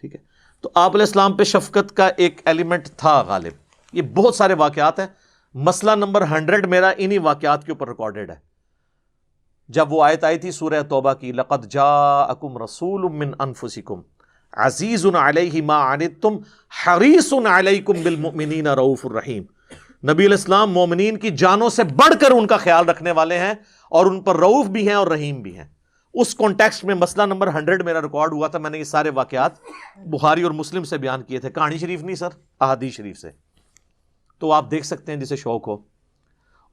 ٹھیک ہے, تو آپ علیہ السلام پہ شفقت کا ایک ایلیمنٹ تھا غالب. یہ بہت سارے واقعات ہیں. مسئلہ نمبر 100 میرا انہی واقعات کے اوپر ریکارڈڈ ہے. جب وہ آیت آئی تھی سورہ توبہ کی, لقد جاءکم رسول من انفسکم عزیز علیہ ما عنتم حریص علیکم بالمؤمنین رؤوف الرحیم. نبی علیہ السلام مومنین کی جانوں سے بڑھ کر ان کا خیال رکھنے والے ہیں اور ان پر رؤوف بھی ہیں اور رحیم بھی ہیں. اس کانٹیکسٹ میں مسئلہ نمبر 100 میرا ریکارڈ ہوا تھا. میں نے یہ سارے واقعات بخاری اور مسلم سے بیان کیے تھے, کہانی شریف نہیں سر, احادیث شریف سے. تو آپ دیکھ سکتے ہیں جسے شوق ہو.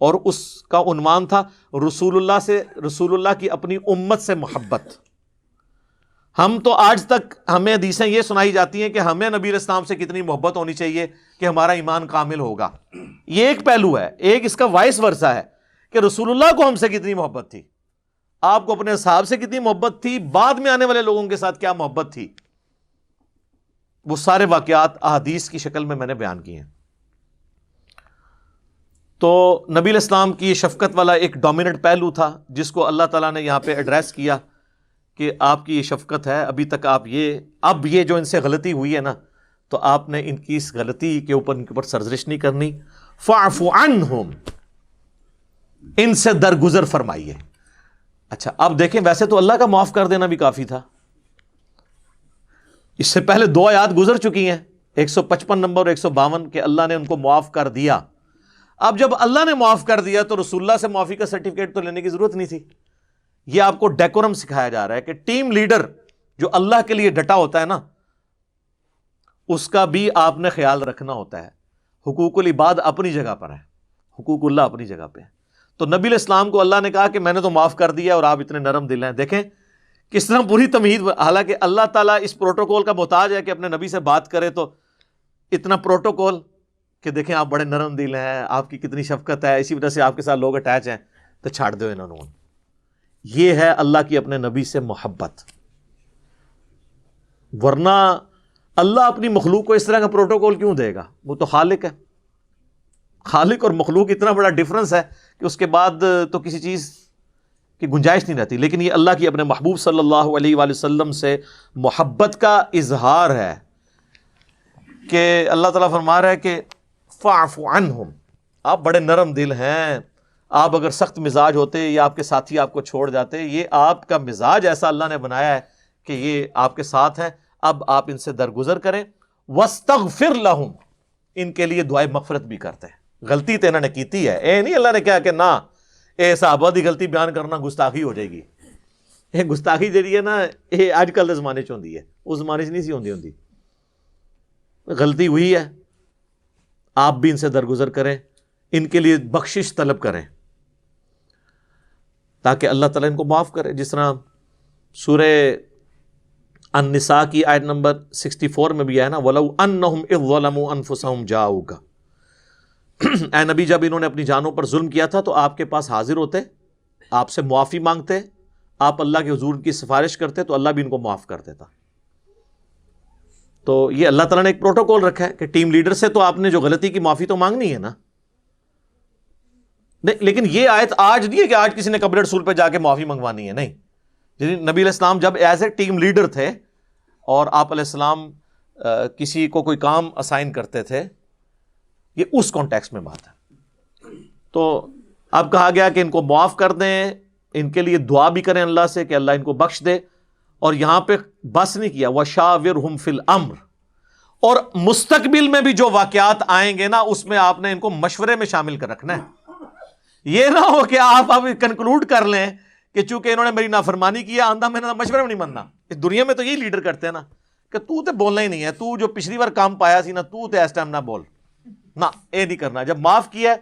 اور اس کا عنوان تھا رسول اللہ کی اپنی امت سے محبت. ہم تو آج تک ہمیں حدیثیں یہ سنائی جاتی ہیں کہ ہمیں نبی علیہ السلام سے کتنی محبت ہونی چاہیے کہ ہمارا ایمان کامل ہوگا. یہ ایک پہلو ہے. ایک اس کا وائس ورثہ ہے کہ رسول اللہ کو ہم سے کتنی محبت تھی, آپ کو اپنے اصحاب سے کتنی محبت تھی, بعد میں آنے والے لوگوں کے ساتھ کیا محبت تھی. وہ سارے واقعات احادیث کی شکل میں نے بیان کیے ہیں. تو نبی علیہ السلام کی یہ شفقت والا ایک ڈومیننٹ پہلو تھا جس کو اللہ تعالیٰ نے یہاں پہ ایڈریس کیا کہ آپ کی یہ شفقت ہے. ابھی تک آپ اب یہ جو ان سے غلطی ہوئی ہے نا, تو آپ نے ان کی اس غلطی کے اوپر سرزنش نہیں کرنی. فاعف عنہم, ان سے درگزر فرمائیے. اچھا اب دیکھیں, ویسے تو اللہ کا معاف کر دینا بھی کافی تھا. اس سے پہلے 2 آیات گزر چکی ہیں, 155 نمبر اور 152, کہ اللہ نے ان کو معاف کر دیا. اب جب اللہ نے معاف کر دیا تو رسول اللہ سے معافی کا سرٹیفکیٹ تو لینے کی ضرورت نہیں تھی. یہ آپ کو ڈیکورم سکھایا جا رہا ہے کہ ٹیم لیڈر جو اللہ کے لیے ڈٹا ہوتا ہے نا, اس کا بھی آپ نے خیال رکھنا ہوتا ہے. حقوق العباد اپنی جگہ پر ہے, حقوق اللہ اپنی جگہ پہ ہے. تو نبی علیہ السلام کو اللہ نے کہا کہ میں نے تو معاف کر دیا اور آپ اتنے نرم دل ہیں. دیکھیں کس طرح پوری تمہید. حالانکہ اللہ تعالیٰ اس پروٹوکول کا محتاج ہے کہ اپنے نبی سے بات کرے, تو اتنا پروٹوکول کہ دیکھیں آپ بڑے نرم دل ہیں, آپ کی کتنی شفقت ہے, اسی وجہ سے آپ کے ساتھ لوگ اٹیچ ہیں, تو چھاڑ دو انہوں نے. یہ ہے اللہ کی اپنے نبی سے محبت. ورنہ اللہ اپنی مخلوق کو اس طرح کا پروٹوکول کیوں دے گا؟ وہ تو خالق ہے. خالق اور مخلوق اتنا بڑا ڈفرنس ہے کہ اس کے بعد تو کسی چیز کی گنجائش نہیں رہتی. لیکن یہ اللہ کی اپنے محبوب صلی اللہ علیہ وآلہ وسلم سے محبت کا اظہار ہے کہ اللہ تعالیٰ فرما رہا ہے کہ فاعف عنہم, آپ بڑے نرم دل ہیں، آپ اگر سخت مزاج ہوتے یا آپ کے ساتھی آپ کو چھوڑ جاتے، یہ آپ کا مزاج ایسا اللہ نے بنایا ہے کہ یہ آپ کے ساتھ ہیں، اب آپ ان سے درگزر کریں. وَاسْتَغْفِرْ لَهُمْ، ان کے لیے دعائے مغفرت بھی کرتے ہیں. غلطی تو انہوں نے کیتی ہے، اے نہیں اللہ نے کہا کہ نہ اے صحابہ دی غلطی بیان کرنا گستاخی ہو جائے گی. یہ گستاخی جہی ہے نا، یہ اج کل کے زمانے چ ہوندی ہے، اس زمانے چ نہیں سی ہوندی. غلطی ہوئی ہے، آپ بھی ان سے درگزر کریں، ان کے لیے بخشش طلب کریں تاکہ اللہ تعالیٰ ان کو معاف کرے. جس طرح سورہ النساء کی آیت نمبر 64 میں بھی ہے نا، وَلَوْ أَنَّهُمْ إِذْ ظَلَمُوا أَنفُسَهُمْ جَاءُوكَ، اے نبی جب انہوں نے اپنی جانوں پر ظلم کیا تھا تو آپ کے پاس حاضر ہوتے، آپ سے معافی مانگتے، آپ اللہ کے حضور کی سفارش کرتے تو اللہ بھی ان کو معاف کر دیتا. تو یہ اللہ تعالیٰ نے ایک پروٹوکول رکھا ہے کہ ٹیم لیڈر سے تو آپ نے جو غلطی کی معافی تو مانگنی ہے نا. نہیں، لیکن یہ آیت آج نہیں ہے کہ آج کسی نے قبر رسول پہ جا کے معافی منگوانی ہے، نہیں. نبی علیہ السلام جب ایز اے ٹیم لیڈر تھے اور آپ علیہ السلام کسی کو کوئی کام اسائن کرتے تھے، یہ اس کانٹیکس میں بات ہے. تو اب کہا گیا کہ ان کو معاف کر دیں، ان کے لیے دعا بھی کریں اللہ سے کہ اللہ ان کو بخش دے. اور یہاں پہ بس نہیں کیا وَشَاوِرْهُمْ فِي الْأَمْرِ، اور مستقبل میں بھی جو واقعات آئیں گے نا اس میں آپ نے ان کو مشورے میں شامل کر رکھنا ہے. یہ نہ ہو کہ آپ اب کنکلوڈ کر لیں کہ چونکہ انہوں نے میری نافرمانی کیا آندہ میں نے مشورے میں نہیں ماننا. اس دنیا میں تو یہی لیڈر کرتے ہیں نا کہ تو تے بولنا ہی نہیں ہے، تو جو پچھلی بار کام پایا سی نا تو تے اس ٹائم نہ بول، نہ یہ نہیں کرنا. جب معاف کیا ہے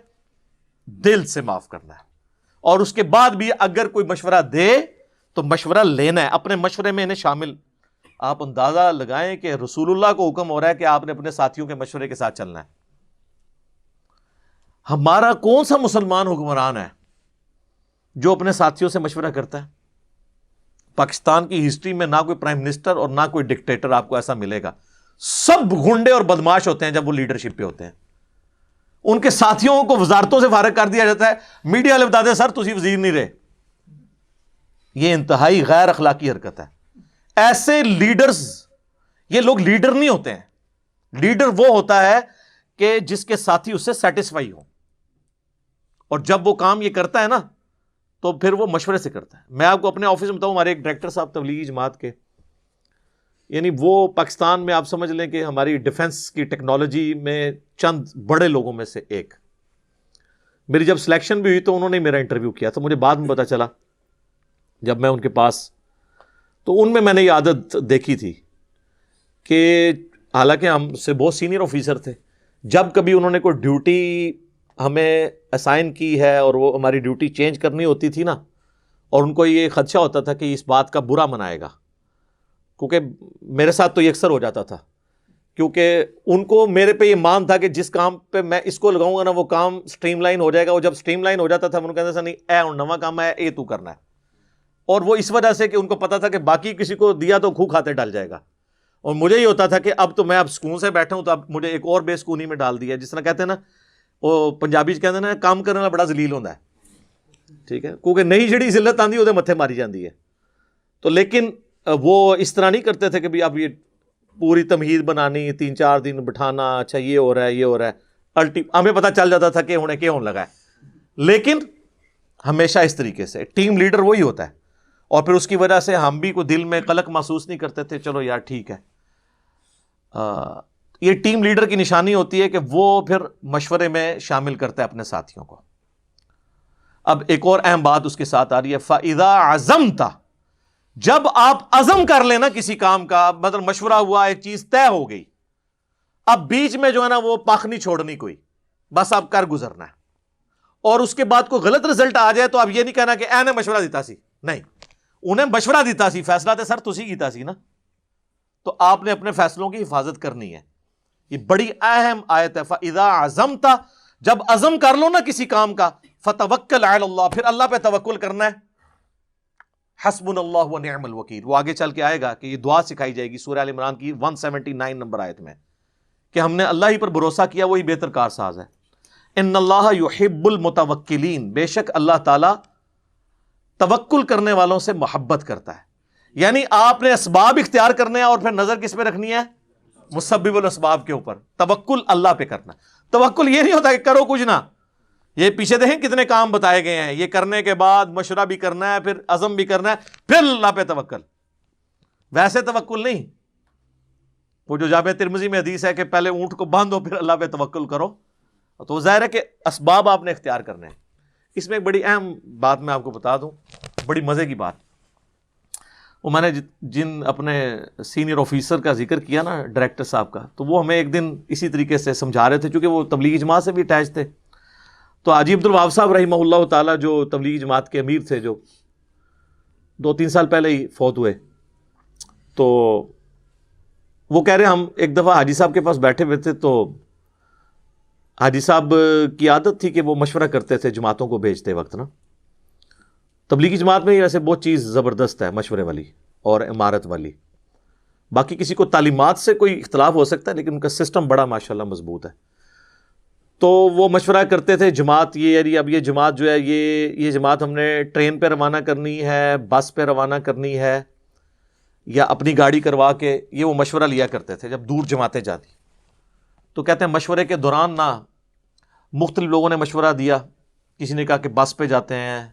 دل سے معاف کرنا ہے، اور اس کے بعد بھی اگر کوئی مشورہ دے تو مشورہ لینا ہے، اپنے مشورے میں انہیں شامل. آپ اندازہ لگائیں کہ رسول اللہ کو حکم ہو رہا ہے کہ آپ نے اپنے ساتھیوں کے مشورے کے ساتھ چلنا ہے. ہمارا کون سا مسلمان حکمران ہے جو اپنے ساتھیوں سے مشورہ کرتا ہے؟ پاکستان کی ہسٹری میں نہ کوئی پرائم منسٹر اور نہ کوئی ڈکٹیٹر آپ کو ایسا ملے گا. سب گنڈے اور بدماش ہوتے ہیں جب وہ لیڈرشپ پہ ہوتے ہیں. ان کے ساتھیوں کو وزارتوں سے فارغ کر دیا جاتا ہے، میڈیا والے بتا دیں سر تسی وزیر نہیں رہے. یہ انتہائی غیر اخلاقی حرکت ہے. ایسے لیڈرز، یہ لوگ لیڈر نہیں ہوتے ہیں. لیڈر وہ ہوتا ہے کہ جس کے ساتھی اس سے سیٹسفائی ہوں، اور جب وہ کام یہ کرتا ہے نا تو پھر وہ مشورے سے کرتا ہے. میں آپ کو اپنے آفس میں بتاؤں، ہمارے ایک ڈائریکٹر صاحب تبلیغی جماعت کے، یعنی وہ پاکستان میں آپ سمجھ لیں کہ ہماری ڈیفنس کی ٹیکنالوجی میں چند بڑے لوگوں میں سے ایک. میری جب سلیکشن بھی ہوئی تو انہوں نے میرا انٹرویو کیا تو مجھے بعد میں پتا چلا جب میں ان کے پاس، تو ان میں نے یہ عادت دیکھی تھی کہ حالانکہ ہم سے بہت سینئر آفیسر تھے، جب کبھی انہوں نے کوئی ڈیوٹی ہمیں اسائن کی ہے اور وہ ہماری ڈیوٹی چینج کرنی ہوتی تھی نا، اور ان کو یہ خدشہ ہوتا تھا کہ اس بات کا برا منائے گا، کیونکہ میرے ساتھ تو یہ اکثر ہو جاتا تھا، کیونکہ ان کو میرے پہ یہ مان تھا کہ جس کام پہ میں اس کو لگاؤں گا نا وہ کام سٹریم لائن ہو جائے گا. وہ جب سٹریم لائن ہو جاتا تھا انہوں کہتے تھا نہیں اے ہن نواں کام ہے اے تو کرنا ہے. اور وہ اس وجہ سے کہ ان کو پتا تھا کہ باقی کسی کو دیا تو کھو کھاتے ڈل جائے گا، اور مجھے یہ ہوتا تھا کہ اب تو میں اب سکون سے بیٹھا ہوں تو اب مجھے ایک اور بے سکونی میں ڈال دیا. جس طرح کہتے ہیں نا، وہ پنجابی کہتے ہیں نا کام کرنے والا بڑا ذلیل ہوتا ہے، ٹھیک ہے، کیونکہ نئی جڑی ذلت آندی وہ متھے ماری جاندی ہے. تو لیکن وہ اس طرح نہیں کرتے تھے کہ بھی اب یہ پوری تمہید بنانی، 3-4 دن بٹھانا، اچھا یہ ہو رہا ہے یہ ہو رہا ہے. ہمیں پتہ چل جاتا تھا کہ ہونے کیا ہونے لگا ہے. لیکن ہمیشہ اس طریقے سے ٹیم لیڈر وہی ہوتا ہے، اور پھر اس کی وجہ سے ہم بھی کوئی دل میں قلق محسوس نہیں کرتے تھے، چلو یار ٹھیک ہے. یہ ٹیم لیڈر کی نشانی ہوتی ہے کہ وہ پھر مشورے میں شامل کرتا ہے اپنے ساتھیوں کو. اب ایک اور اہم بات اس کے ساتھ آ رہی ہے، فَإِذَا عَزَمْتَ، جب آپ عزم کر لینا کسی کام کا، مطلب مشورہ ہوا، ایک چیز طے ہو گئی، اب بیچ میں جو ہے نا وہ پاک نہیں چھوڑنی کوئی، بس آپ کر گزرنا ہے. اور اس کے بعد کوئی غلط رزلٹ آ جائے تو اب یہ نہیں کہنا کہ اے نے مشورہ دیتا سی، نہیں، انہیں مشورہ دیتا سی، فیصلہ تے سر تسی کیتا سی نا، تو آپ نے اپنے فیصلوں کی حفاظت کرنی ہے. یہ بڑی اہم آیت ہے. فَإِذَا عَزَمْتَ، جب عزم کر لو نا کسی کام کا، فَتَوَكَّلْ عَلَى اللَّهِ، پھر اللہ پہ توکل کرنا ہے. حسبنا اللہ ونعم الوکیل، وہ آگے چل کے آئے گا کہ یہ دعا سکھائی جائے گی سورہ آل عمران کی 179 نمبر آیت میں، کہ ہم نے اللہ ہی پر بھروسہ کیا، وہی بہتر کارساز ہے. ان اللہ یحب المتوکلین، بے شک اللہ تعالی توکل کرنے والوں سے محبت کرتا ہے. یعنی آپ نے اسباب اختیار کرنے ہیں اور پھر نظر کس پہ رکھنی ہے؟ مسبب الاسباب کے اوپر. توکل اللہ پہ کرنا. توکل یہ نہیں ہوتا کہ کرو کچھ نہ، یہ پیچھے دیکھیں کتنے کام بتائے گئے ہیں، یہ کرنے کے بعد مشورہ بھی کرنا ہے، پھر عزم بھی کرنا ہے، پھر اللہ پہ توکل. ویسے توکل نہیں، وہ جو جامع ترمذی میں حدیث ہے کہ پہلے اونٹ کو باندھو پھر اللہ پہ توکل کرو، تو ظاہر ہے کہ اسباب آپ نے اختیار کرنے ہیں. اس میں ایک بڑی اہم بات میں آپ کو بتا دوں، بڑی مزے کی بات. وہ میں نے جن اپنے سینئر آفیسر کا ذکر کیا نا، ڈائریکٹر صاحب کا، تو وہ ہمیں ایک دن اسی طریقے سے سمجھا رہے تھے، چونکہ وہ تبلیغی جماعت سے بھی اٹیچ تھے. تو حاجی عبد الوہاب صاحب رحمہ اللہ تعالیٰ جو تبلیغی جماعت کے امیر تھے، جو 2-3 سال پہلے ہی فوت ہوئے، تو وہ کہہ رہے ہم ایک دفعہ حاجی صاحب کے پاس بیٹھے ہوئے تھے، تو حاجی صاحب کی عادت تھی کہ وہ مشورہ کرتے تھے جماعتوں کو بھیجتے وقت نا. تبلیغی جماعت میں ویسے بہت چیز زبردست ہے، مشورے والی اور عمارت والی. باقی کسی کو تعلیمات سے کوئی اختلاف ہو سکتا ہے، لیکن ان کا سسٹم بڑا ماشاءاللہ مضبوط ہے. تو وہ مشورہ کرتے تھے جماعت یہ یعنی اب یہ جماعت جو ہے یہ جماعت ہم نے ٹرین پہ روانہ کرنی ہے، بس پہ روانہ کرنی ہے، یا اپنی گاڑی کروا کے، یہ وہ مشورہ لیا کرتے تھے جب دور جماعتیں جاتی. تو کہتے ہیں مشورے کے دوران نا مختلف لوگوں نے مشورہ دیا. کسی نے کہا کہ بس پہ جاتے ہیں،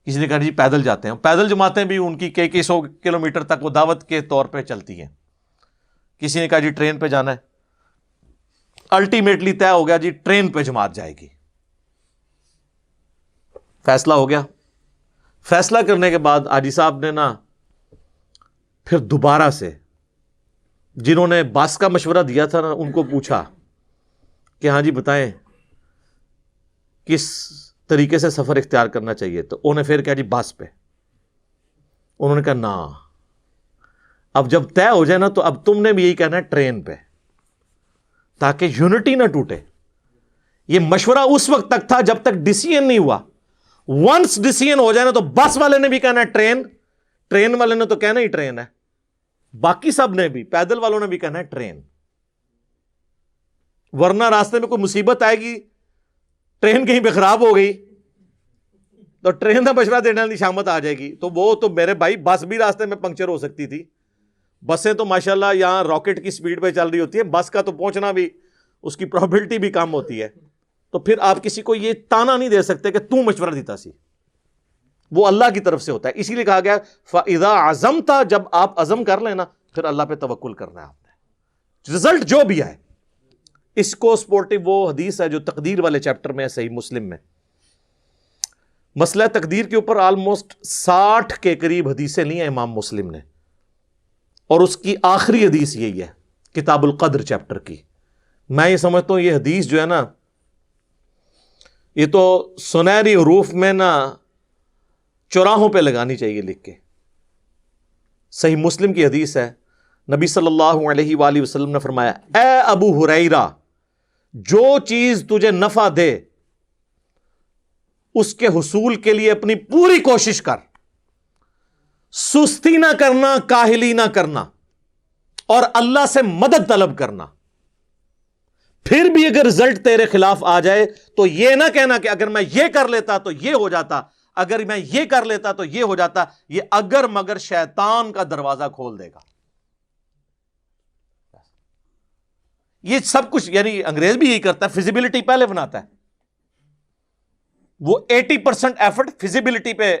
کسی نے کہا جی پیدل جاتے ہیں. پیدل جماعتیں بھی ان کی کئی 100 کلومیٹر تک وہ دعوت کے طور پہ چلتی ہیں. کسی نے کہا جی ٹرین پہ جانا ہے. الٹیمیٹلی طے ہو گیا جی ٹرین پہ جماعت جائے گی. فیصلہ ہو گیا. فیصلہ کرنے کے بعد حاجی صاحب نے نا پھر دوبارہ سے جنہوں نے بس کا مشورہ دیا تھا نا ان کو پوچھا کہ ہاں جی بتائیں کس طریقے سے سفر اختیار کرنا چاہیے. تو انہوں نے پھر کہا جی بس پہ. انہوں نے کہا نا، اب جب طے ہو جائے نا تو اب تم نے بھی یہی کہنا ہے ٹرین پہ، تاکہ یونٹی نہ ٹوٹے. یہ مشورہ اس وقت تک تھا جب تک ڈیسیژن نہیں ہوا. ونس ڈیسیژن ہو جائے نا تو بس والے نے بھی کہنا ہے ٹرین، ٹرین والے نے تو کہنا ہی ٹرین ہے، باقی سب نے بھی، پیدل والوں نے بھی کہنا ہے ٹرین. ورنہ راستے میں کوئی مصیبت آئے گی، ٹرین کہیں پہ خراب ہو گئی تو ٹرین کا مشورہ دینے والی شامت آ جائے گی. تو وہ تو میرے بھائی بس بھی راستے میں پنکچر ہو سکتی تھی. بسیں تو ماشاءاللہ یہاں راکٹ کی سپیڈ پہ چل رہی ہوتی ہے، بس کا تو پہنچنا بھی اس کی پروبیبلٹی بھی کم ہوتی ہے. تو پھر آپ کسی کو یہ تانا نہیں دے سکتے کہ تو مشورہ دیتا سی، وہ اللہ کی طرف سے ہوتا ہے. اسی لیے کہا گیا فَإِذَا عَزَمْتَ، جب آپ عزم کر لیں نا پھر اللہ پہ توکل کرنا ہے آپ نے، رزلٹ جو بھی آئے. اس کو سپورٹیو وہ حدیث ہے جو تقدیر والے چیپٹر میں ہے صحیح مسلم میں. مسئلہ تقدیر کے اوپر آلموسٹ 60 کے قریب حدیثیں لی ہیں امام مسلم نے، اور اس کی آخری حدیث یہی ہے کتاب القدر چیپٹر کی. میں یہ سمجھتا ہوں یہ حدیث جو ہے نا، یہ تو سنہری حروف میں نا چوراہوں پہ لگانی چاہیے لکھ کے. صحیح مسلم کی حدیث ہے، نبی صلی اللہ علیہ وآلہ وسلم نے فرمایا اے ابو ہریرہ، جو چیز تجھے نفع دے اس کے حصول کے لیے اپنی پوری کوشش کر، سستی نہ کرنا، کاہلی نہ کرنا، اور اللہ سے مدد طلب کرنا. پھر بھی اگر رزلٹ تیرے خلاف آ جائے تو یہ نہ کہنا کہ اگر میں یہ کر لیتا تو یہ ہو جاتا، اگر میں یہ کر لیتا تو یہ ہو جاتا. یہ اگر مگر شیطان کا دروازہ کھول دے گا. یہ سب کچھ یعنی انگریز بھی یہی کرتا ہے، فیزیبلٹی پہلے بناتا ہے. وہ 80% ایفرٹ فیزیبلٹی پہ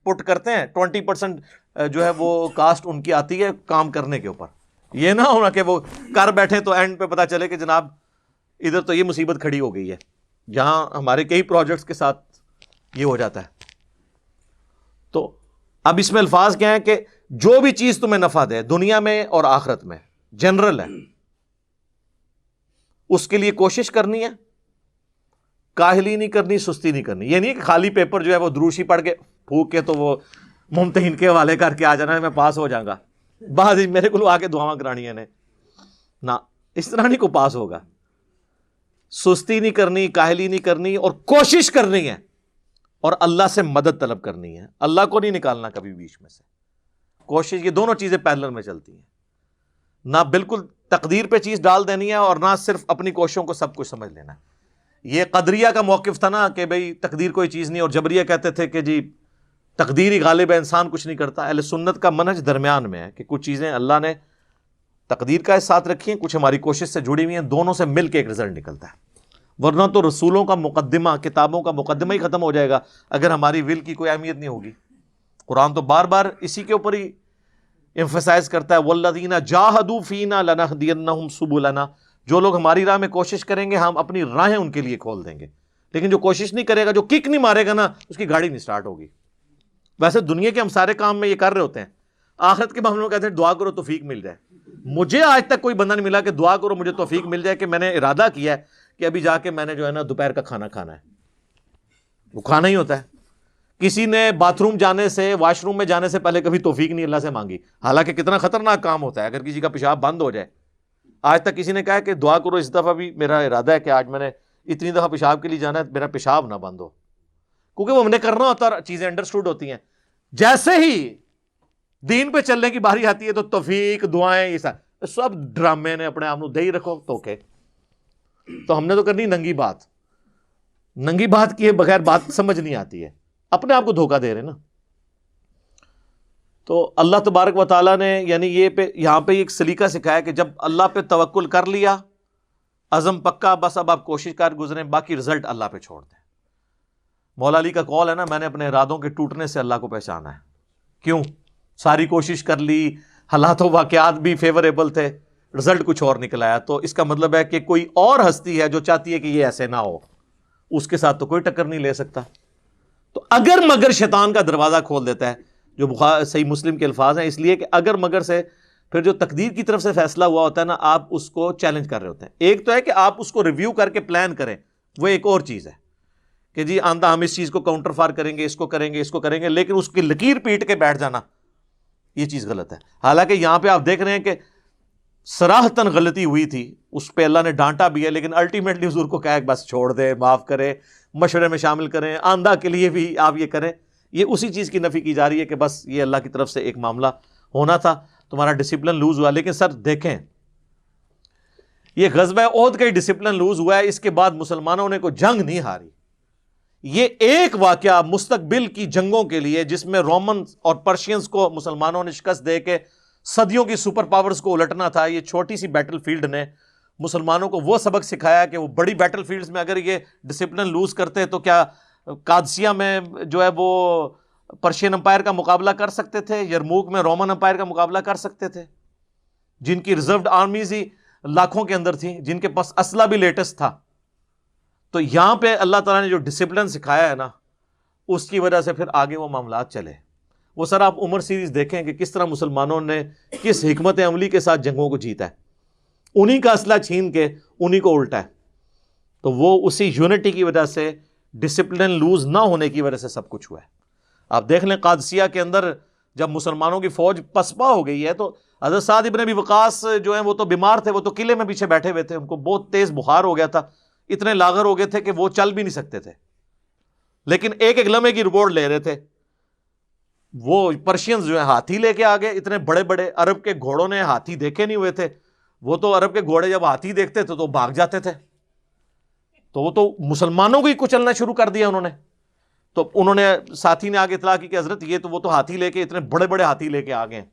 پٹ کرتے ہیں، 20% جو ہے وہ کاسٹ ان کی آتی ہے کام کرنے کے اوپر. یہ نہ ہونا کہ وہ کر بیٹھے تو اینڈ پہ پتا چلے کہ جناب ادھر تو یہ مصیبت کھڑی ہو گئی ہے. جہاں ہمارے کئی پروجیکٹس کے ساتھ یہ ہو جاتا ہے. تو اب اس میں الفاظ کیا ہیں کہ جو بھی چیز تمہیں نفع دے دنیا میں اور آخرت میں، جنرل ہے، اس کے لیے کوشش کرنی ہے، کاہلی نہیں کرنی، سستی نہیں کرنی. یہ نہیں کہ خالی پیپر جو ہے وہ دروشی پڑھ کے پھونک کے تو وہ ممتحن کے حوالے کر کے آ جانا ہے میں پاس ہو جاؤں گا، بعض میرے کو آ کے دعاواں کرانی ہے نہ، اس طرح نہیں کو پاس ہوگا. سستی نہیں کرنی، کاہلی نہیں کرنی، اور کوشش کرنی ہے، اور اللہ سے مدد طلب کرنی ہے. اللہ کو نہیں نکالنا کبھی بیچ میں سے. کوشش، یہ دونوں چیزیں پیرلل میں چلتی ہیں. نہ بالکل تقدیر پہ چیز ڈال دینی ہے، اور نہ صرف اپنی کوششوں کو سب کچھ سمجھ لینا ہے. یہ قدریہ کا موقف تھا نا کہ بھئی تقدیر کوئی چیز نہیں، اور جبریہ کہتے تھے کہ جی تقدیر ہی غالب ہے، انسان کچھ نہیں کرتا. اہل سنت کا منہج درمیان میں ہے کہ کچھ چیزیں اللہ نے تقدیر کا ساتھ رکھی ہیں، کچھ ہماری کوشش سے جڑی ہوئی ہیں، دونوں سے مل کے ایک رزلٹ نکلتا ہے. ورنہ تو رسولوں کا مقدمہ، کتابوں کا مقدمہ ہی ختم ہو جائے گا اگر ہماری ول کی کوئی اہمیت نہیں ہوگی۔ قرآن تو بار بار اسی کے اوپر ہی ایمفسائز کرتا ہے، والذین جاہدوا فینا لنہدینہم سبلنا، جو لوگ ہماری راہ میں کوشش کریں گے ہم اپنی راہیں ان کے لیے کھول دیں گے، لیکن جو کوشش نہیں کرے گا، جو کک نہیں مارے گا نا، اس کی گاڑی نہیں سٹارٹ ہوگی۔ ویسے دنیا کے ہم سارے کام میں یہ کر رہے ہوتے ہیں، آخرت کے معاملے میں کہتے ہیں دعا کرو توفیق مل جائے۔ مجھے آج تک کوئی بندہ نہیں ملا کہ دعا کرو مجھے توفیق مل جائے کہ میں نے ارادہ کیا ہے کہ ابھی جا کے میں نے جو ہے نا دوپہر کا کھانا کھانا ہے، وہ کھانا ہی ہوتا ہے۔ کسی نے باتھ روم جانے سے، واش روم میں جانے سے پہلے کبھی توفیق نہیں اللہ سے مانگی، حالانکہ کتنا خطرناک کام ہوتا ہے اگر کسی کا پیشاب بند ہو جائے۔ آج تک کسی نے کہا کہ دعا کرو اس دفعہ بھی میرا ارادہ ہے کہ آج میں نے اتنی دفعہ پیشاب کے لیے جانا ہے، میرا پیشاب نہ بند ہو، کیونکہ وہ ہم نے کرنا ہوتا ہے، چیزیں انڈرسٹوڈ ہوتی ہیں۔ جیسے ہی دین پہ چلنے کی باری آتی ہے تو توفیق، دعائیں، یہ سب ڈرامے نے اپنے آپ کو دے ہی رکھو توکے۔ تو ہم نے تو کرنی ننگی بات، ننگی بات کیے بغیر بات سمجھ نہیں آتی ہے، اپنے آپ کو دھوکہ دے رہے نا۔ تو اللہ تبارک و تعالیٰ نے یعنی یہاں پہ ایک سلیقہ سکھایا کہ جب اللہ پہ توکل کر لیا، عزم پکا، بس اب آپ کوشش کر گزریں، باقی رزلٹ اللہ پہ چھوڑ دیں۔ مولا علی کا قول ہے نا، میں نے اپنے ارادوں کے ٹوٹنے سے اللہ کو پہچانا ہے۔ کیوں؟ ساری کوشش کر لی، حالات و واقعات بھی فیوریبل تھے، رزلٹ کچھ اور نکل آیا، تو اس کا مطلب ہے کہ کوئی اور ہستی ہے جو چاہتی ہے کہ یہ ایسے نہ ہو، اس کے ساتھ تو کوئی ٹکر نہیں لے سکتا۔ تو اگر مگر شیطان کا دروازہ کھول دیتا ہے، جو صحیح مسلم کے الفاظ ہیں، اس لیے کہ اگر مگر سے پھر جو تقدیر کی طرف سے فیصلہ ہوا ہوتا ہے نا، آپ اس کو چیلنج کر رہے ہوتے ہیں۔ ایک تو ہے کہ آپ اس کو ریویو کر کے پلان کریں، وہ ایک اور چیز ہے کہ جی آندہ ہم اس چیز کو کاؤنٹر فار کریں گے، اس کو کریں گے، اس کو کریں گے، لیکن اس کی لکیر پیٹ کے بیٹھ جانا، یہ چیز غلط ہے۔ حالانکہ یہاں پہ آپ دیکھ رہے ہیں کہ صراحتاً غلطی ہوئی تھی، اس پہ اللہ نے ڈانٹا بھی ہے، لیکن الٹیمیٹلی حضور کو کہا کہ بس چھوڑ دے، معاف کرے، مشورے میں شامل کریں، آندہ کے لیے بھی آپ یہ کریں۔ یہ اسی چیز کی نفی کی جا رہی ہے کہ بس یہ اللہ کی طرف سے ایک معاملہ ہونا تھا، تمہارا ڈسپلن لوز ہوا۔ لیکن سر دیکھیں، یہ غزوہ احد کا ہی ڈسپلن لوز ہوا ہے، اس کے بعد مسلمانوں نے کوئی جنگ نہیں ہاری۔ یہ ایک واقعہ مستقبل کی جنگوں کے لیے، جس میں رومن اور پرشینز کو مسلمانوں نے شکست دے کے صدیوں کی سپر پاورز کو الٹنا تھا، یہ چھوٹی سی بیٹل فیلڈ نے مسلمانوں کو وہ سبق سکھایا کہ وہ بڑی بیٹل فیلڈز میں اگر یہ ڈسپلن لوز کرتے تو کیا قادسیہ میں جو ہے وہ پرشین امپائر کا مقابلہ کر سکتے تھے، یرموک میں رومن امپائر کا مقابلہ کر سکتے تھے، جن کی ریزروڈ آرمیز ہی لاکھوں کے اندر تھیں، جن کے پاس اسلحہ بھی لیٹسٹ تھا۔ تو یہاں پہ اللہ تعالیٰ نے جو ڈسپلن سکھایا ہے نا، اس کی وجہ سے پھر آگے وہ معاملات چلے۔ وہ سر آپ عمر سیریز دیکھیں کہ کس طرح مسلمانوں نے کس حکمت عملی کے ساتھ جنگوں کو جیتا ہے، انہی کا اسلحہ چھین کے انہی کو الٹا ہے۔ تو وہ اسی یونٹی کی وجہ سے، ڈسپلن لوز نہ ہونے کی وجہ سے سب کچھ ہوا ہے۔ آپ دیکھ لیں قادسیہ کے اندر جب مسلمانوں کی فوج پسپا ہو گئی ہے، تو حضرت سعد ابن ابی وقاص جو ہیں وہ تو بیمار تھے، وہ تو قلعے میں پیچھے بیٹھے ہوئے تھے، ان کو بہت تیز بخار ہو گیا تھا، اتنے لاغر ہو گئے تھے کہ وہ چل بھی نہیں سکتے تھے، لیکن ایک ایک لمحے کی رپورٹ لے رہے تھے۔ وہ پرشینز جو ہیں ہاتھی لے کے آگے، اتنے بڑے بڑے، عرب کے گھوڑوں نے ہاتھی دیکھے نہیں ہوئے تھے، وہ تو عرب کے گھوڑے جب ہاتھی دیکھتے تھے تو بھاگ جاتے تھے، تو وہ تو مسلمانوں کو ہی کچلنا شروع کر دیا انہوں نے۔ تو انہوں نے، ساتھی نے آگے اطلاع کی کہ حضرت یہ تو وہ تو ہاتھی لے کے، اتنے بڑے بڑے ہاتھی لے کے آگے ہیں۔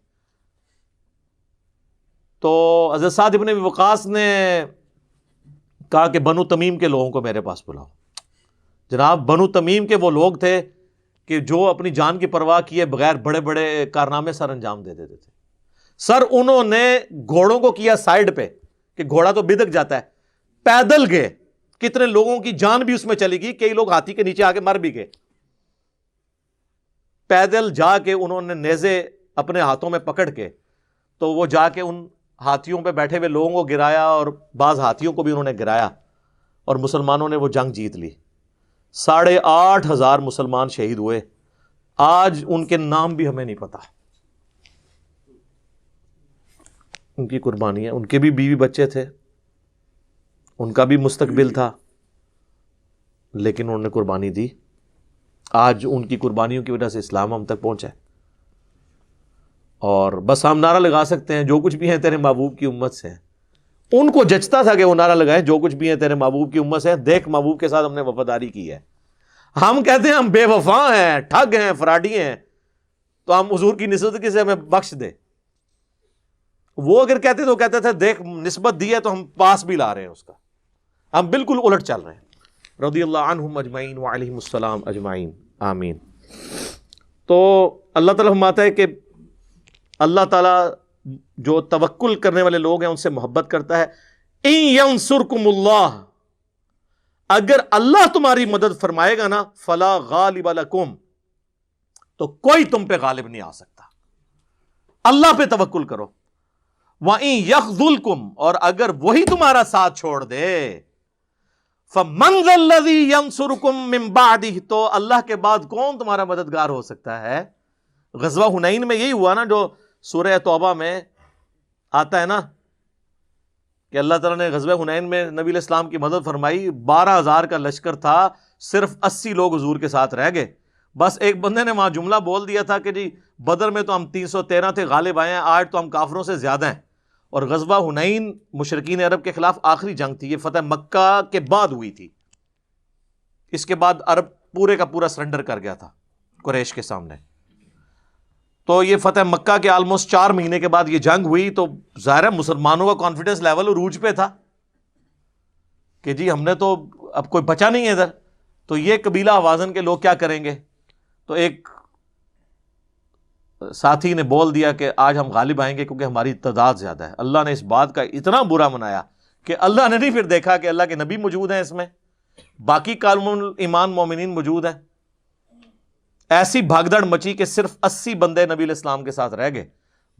تو حضرت سعد ابن ابی وقاص نے کہا کہ بنو تمیم کے لوگوں کو میرے پاس بلاؤ۔ جناب بنو تمیم کے وہ لوگ تھے کہ جو اپنی جان کی پرواہ کیے بغیر بڑے بڑے کارنامے سر انجام دے دیتے تھے۔ سر انہوں نے گھوڑوں کو کیا سائیڈ پہ کہ گھوڑا تو بدک جاتا ہے، پیدل گئے، کتنے لوگوں کی جان بھی اس میں چلی گئی، کئی لوگ ہاتھی کے نیچے آ کے مر بھی گئے۔ پیدل جا کے انہوں نے نیزے اپنے ہاتھوں میں پکڑ کے، تو وہ جا کے ان ہاتھیوں پہ بیٹھے ہوئے لوگوں کو گرایا، اور بعض ہاتھیوں کو بھی انہوں نے گرایا، اور مسلمانوں نے وہ جنگ جیت لی۔ 8,500 مسلمان شہید ہوئے۔ آج ان کے نام بھی ہمیں نہیں پتا، ان کی قربانیاں، ان کے بھی بیوی بچے تھے، ان کا بھی مستقبل تھا، لیکن انہوں نے قربانی دی۔ آج ان کی قربانیوں کی وجہ سے اسلام ہم تک پہنچا ہے۔ اور بس ہم نعرہ لگا سکتے ہیں جو کچھ بھی ہیں تیرے محبوب کی امت سے ہیں۔ ان کو جچتا تھا کہ وہ نعرہ لگائیں جو کچھ بھی ہیں تیرے محبوب کی امت سے ہیں، دیکھ محبوب کے ساتھ ہم نے وفاداری کی ہے۔ ہم کہتے ہیں ہم بے وفا ہیں، ٹھگ ہیں، فراڈی ہیں، تو ہم حضور کی نسبت سے ہمیں بخش دے۔ وہ اگر کہتے تو کہتے تھے دیکھ نسبت دی ہے تو ہم پاس بھی لا رہے ہیں اس کا، ہم بالکل الٹ چل رہے ہیں، رضی اللہ عنہم اجمعین وعلیہم السلام اجمعین، آمین۔ تو اللہ تعالیٰ فرماتا ہے کہ اللہ تعالیٰ جو توکل کرنے والے لوگ ہیں ان سے محبت کرتا ہے۔ ان ینصرکم اللہ، اگر اللہ تمہاری مدد فرمائے گا نا، فلا غالب لکم، تو کوئی تم پہ غالب نہیں آ سکتا، اللہ پہ توکل کرو۔ وَإِن يَخْذُلْكُمْ، اور اگر وہی تمہارا ساتھ چھوڑ دے، فَمَنْ ذَا الَّذِي يَنْصُرُكُمْ مِنْ بَعْدِهِ، تو اللہ کے بعد کون تمہارا مددگار ہو سکتا ہے؟ غزوہ حنین میں یہی ہوا نا، جو سورہ توبہ میں آتا ہے نا کہ اللہ تعالیٰ نے غزوہ حنین میں نبی علیہ السلام کی مدد فرمائی، 12,000 کا لشکر تھا، صرف 80 لوگ حضور کے ساتھ رہ گئے۔ بس ایک بندے نے وہاں جملہ بول دیا تھا کہ جی بدر میں تو ہم 313 تھے، غالب آئے ہیں، آج تو ہم کافروں سے زیادہ ہیں۔ اور غزوہ حنین مشرکین عرب کے خلاف آخری جنگ تھی، یہ فتح مکہ کے بعد ہوئی تھی، اس کے بعد عرب پورے کا پورا سرنڈر کر گیا تھا قریش کے سامنے۔ تو یہ فتح مکہ کے آلموسٹ 4 مہینے کے بعد یہ جنگ ہوئی، تو ظاہر ہے مسلمانوں کا کانفیڈنس لیول عروج پہ تھا کہ جی ہم نے تو اب کوئی بچا نہیں ہے ادھر، تو یہ قبیلہ حوازن کے لوگ کیا کریں گے؟ تو ایک ساتھی نے بول دیا کہ آج ہم غالب آئیں گے کیونکہ ہماری تعداد زیادہ ہے۔ اللہ نے اس بات کا اتنا برا منایا کہ اللہ نے نہیں پھر دیکھا کہ اللہ کے نبی موجود ہیں اس میں، باقی کالم ایمان مومنین موجود ہیں، ایسی بھگدڑ مچی کہ صرف 80 بندے نبی علیہ السلام کے ساتھ رہ گئے،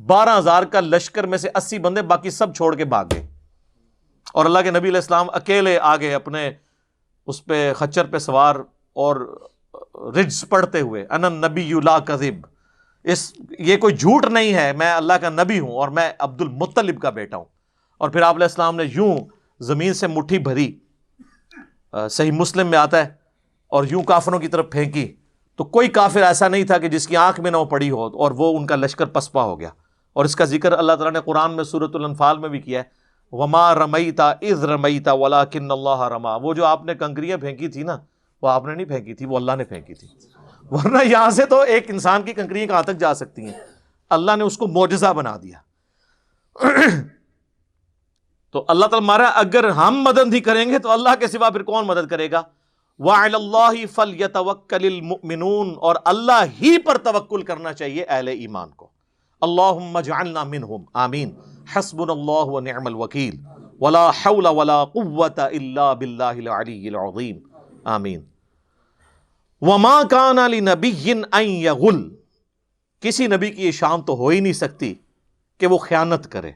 12,000 کا لشکر میں سے 80 بندے، باقی سب چھوڑ کے بھاگ گئے، اور اللہ کے نبی علیہ السلام اکیلے آگے اپنے اس پہ خچر پہ سوار اور رجز پڑھتے ہوئے، انا النبی لا کذب، یہ کوئی جھوٹ نہیں ہے، میں اللہ کا نبی ہوں اور میں عبد المطلب کا بیٹا ہوں۔ اور پھر آپ علیہ السلام نے یوں زمین سے مٹھی بھری، صحیح مسلم میں آتا ہے، اور یوں کافروں کی طرف پھینکی، تو کوئی کافر ایسا نہیں تھا کہ جس کی آنکھ میں نہ وہ پڑی ہو، اور وہ ان کا لشکر پسپا ہو گیا۔ اور اس کا ذکر اللہ تعالیٰ نے قرآن میں سورۃ الانفال میں بھی کیا ہے، وما رمیت اذ رمیت ولکن اللہ رما، وہ جو آپ نے کنکریاں پھینکی تھی نا، وہ آپ نے نہیں پھینکی تھی، وہ اللہ نے پھینکی تھی، ورنہ یہاں سے تو ایک انسان کی کنکریاں کہاں تک جا سکتی ہیں، اللہ نے اس کو معجزہ بنا دیا۔ تو اللہ تعالیٰ ہمارا اگر ہم مدد ہی کریں گے تو اللہ کے سوا پھر کون مدد کرے گا؟ وَعَلَى اللَّهِ فَلْيَتَوَكَّلِ الْمُؤْمِنُونَ، اور اللہ ہی پر توکل کرنا چاہیے اہل ایمان کو۔ اللہم اجعلنا منہم، آمین۔ حسبنا اللہ ونعم الوکیل، ولا حول ولا قوة الا باللہ العلی العظیم، آمین۔ وما کان لنبی ان یغل، کسی نبی کی یہ شان تو ہو ہی نہیں سکتی کہ وہ خیانت کرے۔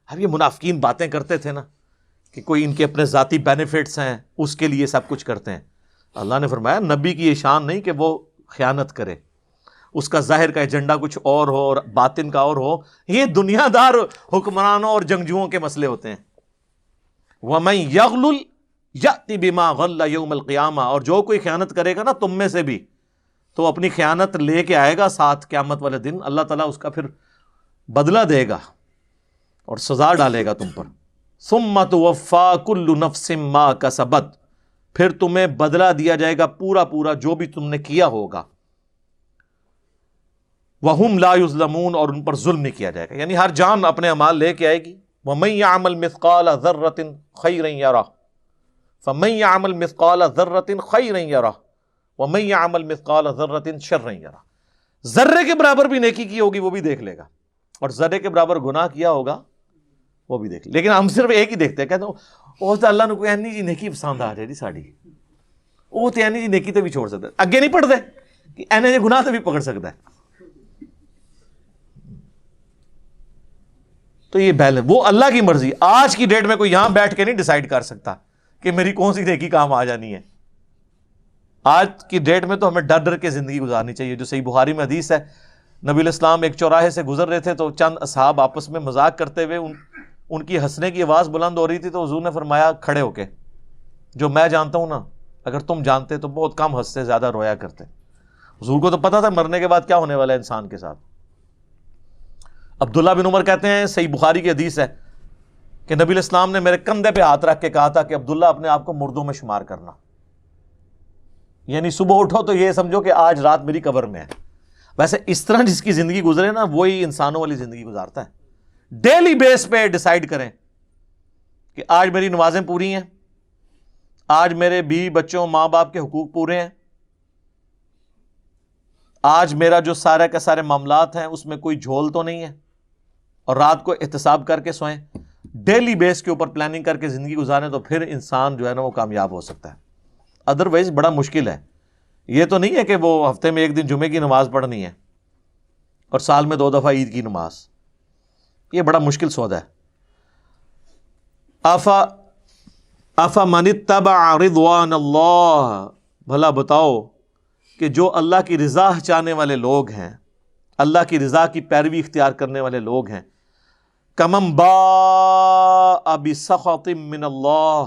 اب یہ منافقین باتیں کرتے تھے نا کہ کوئی ان کے اپنے ذاتی بینیفٹس ہیں اس کے لیے سب کچھ کرتے ہیں، اللہ نے فرمایا نبی کی یہ شان نہیں کہ وہ خیانت کرے، اس کا ظاہر کا ایجنڈا کچھ اور ہو اور باطن کا اور ہو، یہ دنیا دار حکمرانوں اور جنگجوؤں کے مسئلے ہوتے ہیں۔ وَمَن يَغْلُلْ یأتی بما غل یوم القیامہ، اور جو کوئی خیانت کرے گا نا تم میں سے بھی، تو اپنی خیانت لے کے آئے گا ساتھ قیامت والے دن، اللہ تعالیٰ اس کا پھر بدلہ دے گا اور سزا ڈالے گا تم پر۔ ثم توفی کل نفس ما کسبت، پھر تمہیں بدلہ دیا جائے گا پورا پورا جو بھی تم نے کیا ہوگا۔ وہم لا یظلمون، اور ان پر ظلم نہیں کیا جائے گا، یعنی ہر جان اپنے اعمال لے کے آئے گی۔ ومن یعمل مثقال ذرۃ خیرا یرہ، فمن یعمل مثقال ذرۃ خیرا یرہ ومن یعمل مثقال ذرۃ شرا یرہ، ذرے کے برابر بھی نیکی کی ہوگی وہ بھی دیکھ لے گا، اور ذرے کے برابر گناہ کیا ہوگا وہ بھی دیکھ لے، لیکن ہم صرف ایک ہی دیکھتے ہیں، کہتے ہیں وہ تو اللہ نے کوئی اینی جی نیکی پسند آ جائے جی ساڑی، وہ تو اینی جی نیکی تو بھی چھوڑ سکتا ہے، اگے نہیں پڑھتے کہ اینی جی گناہ تو بھی پکڑ سکتا ہے۔ تو یہ بیلنس وہ اللہ کی مرضی، آج کی ڈیٹ میں کوئی یہاں بیٹھ کے نہیں ڈیسائیڈ کر سکتا کہ میری کون سی نیکی کام آ جانی ہے۔ آج کی ڈیٹ میں تو ہمیں ڈر ڈر کے زندگی گزارنی چاہیے، جو صحیح بخاری میں حدیث ہے، نبی علیہ السلام ایک چوراہے سے گزر رہے تھے تو چند اصحاب آپس میں مذاق کرتے ہوئے ان کی ہنسنے کی آواز بلند ہو رہی تھی، تو حضور نے فرمایا کھڑے ہو کے، جو میں جانتا ہوں نا اگر تم جانتے تو بہت کم ہنستے زیادہ رویا کرتے۔ حضور کو تو پتا تھا مرنے کے بعد کیا ہونے والا ہے انسان کے ساتھ۔ عبداللہ بن عمر کہتے ہیں، صحیح بخاری کی حدیث ہے، کہ نبی علیہ السلام نے میرے کندھے پہ ہاتھ رکھ کے کہا تھا کہ عبداللہ اپنے آپ کو مردوں میں شمار کرنا، یعنی صبح اٹھو تو یہ سمجھو کہ آج رات میری قبر میں ہے۔ ویسے اس طرح جس کی زندگی گزرے نا وہی انسانوں والی زندگی گزارتا ہے۔ ڈیلی بیس پہ ڈیسائیڈ کریں کہ آج میری نمازیں پوری ہیں، آج میرے بیوی بچوں ماں باپ کے حقوق پورے ہیں، آج میرا جو سارے کے سارے معاملات ہیں اس میں کوئی جھول تو نہیں ہے، اور رات کو احتساب کر کے سوئیں، ڈیلی بیس کے اوپر پلاننگ کر کے زندگی گزاریں، تو پھر انسان جو ہے نا وہ کامیاب ہو سکتا ہے. ادروائز بڑا مشکل ہے. یہ تو نہیں ہے کہ وہ ہفتے میں ایک دن جمعے کی نماز پڑھنی ہے اور سال میں 2 دفعہ عید کی نماز، یہ بڑا مشکل سودا ہے. افمن اتبع رضوان اللہ، بھلا بتاؤ کہ جو اللہ کی رضا چاہنے والے لوگ ہیں، اللہ کی رضا کی پیروی اختیار کرنے والے لوگ ہیں، کمن باء بسخط من اللہ،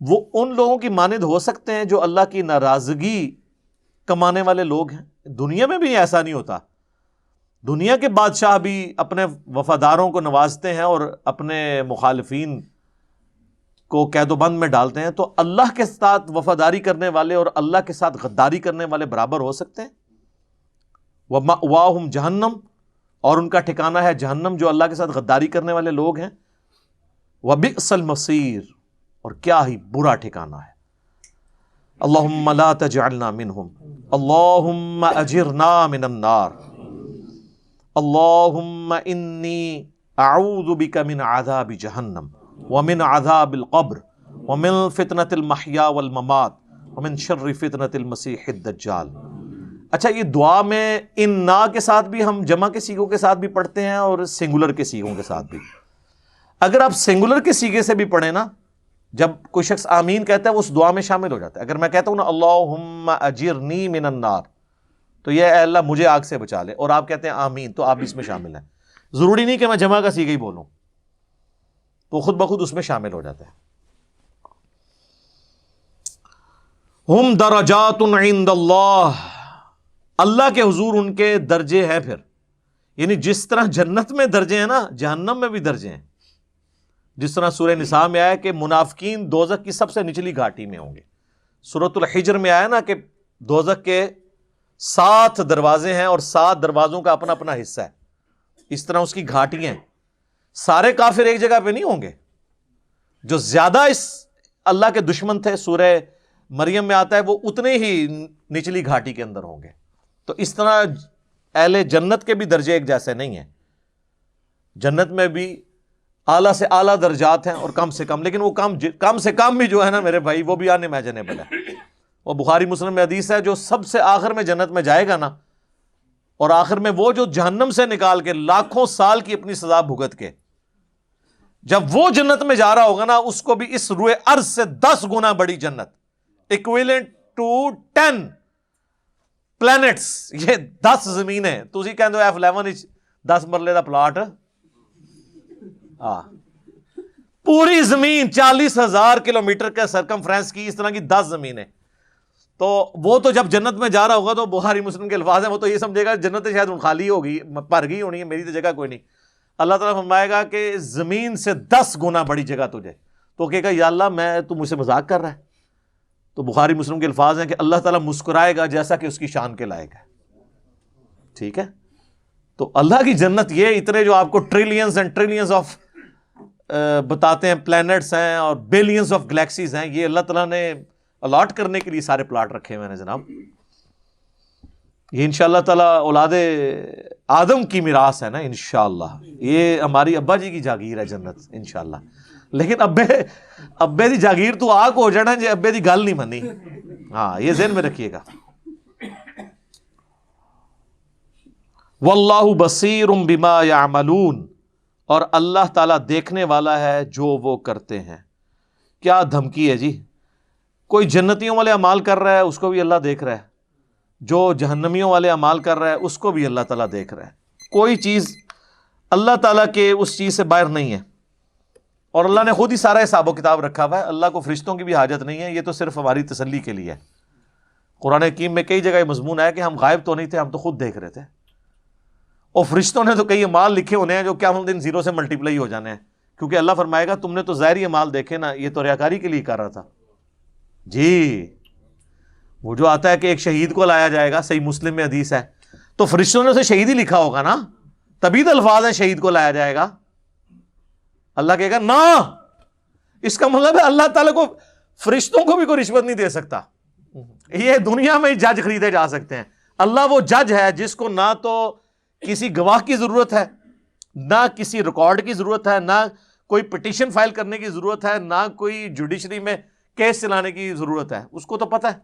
وہ ان لوگوں کی مانند ہو سکتے ہیں جو اللہ کی ناراضگی کمانے والے لوگ ہیں. دنیا میں بھی ایسا نہیں ہوتا. دنیا کے بادشاہ بھی اپنے وفاداروں کو نوازتے ہیں اور اپنے مخالفین کو قید و بند میں ڈالتے ہیں. تو اللہ کے ساتھ وفاداری کرنے والے اور اللہ کے ساتھ غداری کرنے والے برابر ہو سکتے ہیں؟ وَمَأْوَاهُمْ جہنم، اور ان کا ٹھکانہ ہے جہنم، جو اللہ کے ساتھ غداری کرنے والے لوگ ہیں. وَبِئْسَ الْمَصِيرُ، اور کیا ہی برا ٹھکانہ ہے. اللہم لا تجعلنا منہم، اللہم اجرنا من النار، اللہم انی اعوذ بک من عذاب جہنم ومن عذاب القبر ومن فتنة المحیا والممات ومن شر فتنة المسیح الدجال. اچھا، یہ دعا میں ان نا کے ساتھ بھی ہم جمع کے سیغوں کے ساتھ بھی پڑھتے ہیں اور سنگولر کے سیغوں کے ساتھ بھی. اگر آپ سنگولر کے سیغے سے بھی پڑھیں نا، جب کوئی شخص آمین کہتا ہے وہ اس دعا میں شامل ہو جاتا ہے. اگر میں کہتا ہوں نا اللہم اجرنی من النار، تو یہ اے اللہ مجھے آگ سے بچا لے، اور آپ کہتے ہیں آمین، تو آپ اس میں شامل ہیں. ضروری نہیں کہ میں جمع کا سیغہ ہی بولوں، تو خود بخود اس میں شامل ہو جاتا ہے. ہم درجات عند اللہ، اللہ کے حضور ان کے درجے ہیں. پھر یعنی جس طرح جنت میں درجے ہیں نا، جہنم میں بھی درجے ہیں. جس طرح سورہ نساء میں آیا کہ منافقین دوزخ کی سب سے نچلی گھاٹی میں ہوں گے. سورۃ الحجر میں آیا نا کہ دوزخ کے 7 دروازے ہیں اور 7 دروازوں کا اپنا اپنا حصہ ہے. اس طرح اس کی گھاٹیاں ہیں. سارے کافر ایک جگہ پہ نہیں ہوں گے. جو زیادہ اس اللہ کے دشمن تھے، سورہ مریم میں آتا ہے، وہ اتنے ہی نچلی گھاٹی کے اندر ہوں گے. تو اس طرح اہل جنت کے بھی درجے ایک جیسے نہیں ہیں. جنت میں بھی اعلیٰ سے اعلیٰ درجات ہیں اور کم سے کم، لیکن وہ کم سے کم بھی جو ہے نا میرے بھائی، وہ بھی انمیجنیبل ہے. وہ بخاری مسلم میں حدیث ہے، جو سب سے آخر میں جنت میں جائے گا نا، اور آخر میں وہ جو جہنم سے نکال کے لاکھوں سال کی اپنی سزا بھگت کے جب وہ جنت میں جا رہا ہوگا نا، اس کو بھی اس روئے ارض سے 10 گنا بڑی جنت، ایکویلنٹ ٹو 10 پلانٹس، یہ 10 زمینیں. تسی کہندے ہو F11 10 مرلے دا پلاٹ، پوری زمین 40,000 کلومیٹر کا سرکمفرنس کی، اس طرح کی 10 زمینیں. تو وہ تو جب جنت میں جا رہا ہوگا تو بخاری مسلم کے الفاظ ہیں، وہ تو یہ سمجھے گا جنت شاید خالی ہوگی، بھر گئی ہونی ہے، میری تو جگہ کوئی نہیں. اللہ تعالیٰ فرمائے گا کہ زمین سے 10 گنا بڑی جگہ تجھے. تو کہے گا یا اللہ تو مجھ سے مذاق کر رہا ہے. تو بخاری مسلم کے الفاظ ہیں کہ اللہ تعالیٰ مسکرائے گا جیسا کہ اس کی شان کے لائق ہے. ٹھیک ہے. تو اللہ کی جنت یہ اتنے جو آپ کو ٹریلینز اینڈ ٹریلینز آف بتاتے ہیں، پلانٹس ہیں اور بلینز آف گلیکسیز ہیں، یہ اللہ تعالیٰ نے الاٹ کرنے کے لیے سارے پلاٹ رکھے ہوئے ہیں جناب. یہ انشاءاللہ تعالیٰ اولاد آدم کی میراث ہے نا انشاءاللہ. یہ ہماری ابا جی کی جاگیر ہے جنت انشاءاللہ. لیکن ابے دی جاگیر تو آگ ہو جانا جی ابے دی گل نہیں منی. ہاں، یہ ذہن میں رکھیے گا. واللہ بصیر بما یعملون، اور اللہ تعالیٰ دیکھنے والا ہے جو وہ کرتے ہیں. کیا دھمکی ہے جی. کوئی جنتیوں والے اعمال کر رہا ہے، اس کو بھی اللہ دیکھ رہا ہے. جو جہنمیوں والے اعمال کر رہا ہے، اس کو بھی اللہ تعالیٰ دیکھ رہا ہے. کوئی چیز اللہ تعالیٰ کے اس چیز سے باہر نہیں ہے. اور اللہ نے خود ہی سارا حساب و کتاب رکھا ہوا ہے. اللہ کو فرشتوں کی بھی حاجت نہیں ہے. یہ تو صرف ہماری تسلی کے لیے ہے. قرآن حکیم میں کئی جگہ یہ مضمون ہے کہ ہم غائب تو نہیں تھے، ہم تو خود دیکھ رہے تھے. اور فرشتوں نے تو کئی اعمال لکھے ہونے ہیں جو قیامت دن 0 سے ملٹیپلائی ہو جانے ہیں. کیونکہ اللہ فرمائے گا تم نے تو ظاہری اعمال دیکھے نا، یہ تو ریاکاری کے لیے کر رہا تھا. جی وہ جو آتا ہے کہ ایک شہید کو لایا جائے گا، صحیح مسلم میں حدیث ہے، تو فرشتوں نے اسے شہید ہی لکھا ہوگا نا، تبھی تو الفاظ ہیں شہید کو لایا جائے گا. اللہ کہے گا نا، اس کا مطلب ہے اللہ تعالیٰ کو فرشتوں کو بھی کوئی رشوت نہیں دے سکتا. یہ دنیا میں ہی جج خریدے جا سکتے ہیں. اللہ وہ جج ہے جس کو نہ تو کسی گواہ کی ضرورت ہے, نہ کسی ریکارڈ کی ضرورت ہے, نہ کوئی پٹیشن فائل کرنے کی ضرورت ہے, نہ کوئی جوڈیشری میں کیس چلانے کی ضرورت ہے. اس کو تو پتہ ہے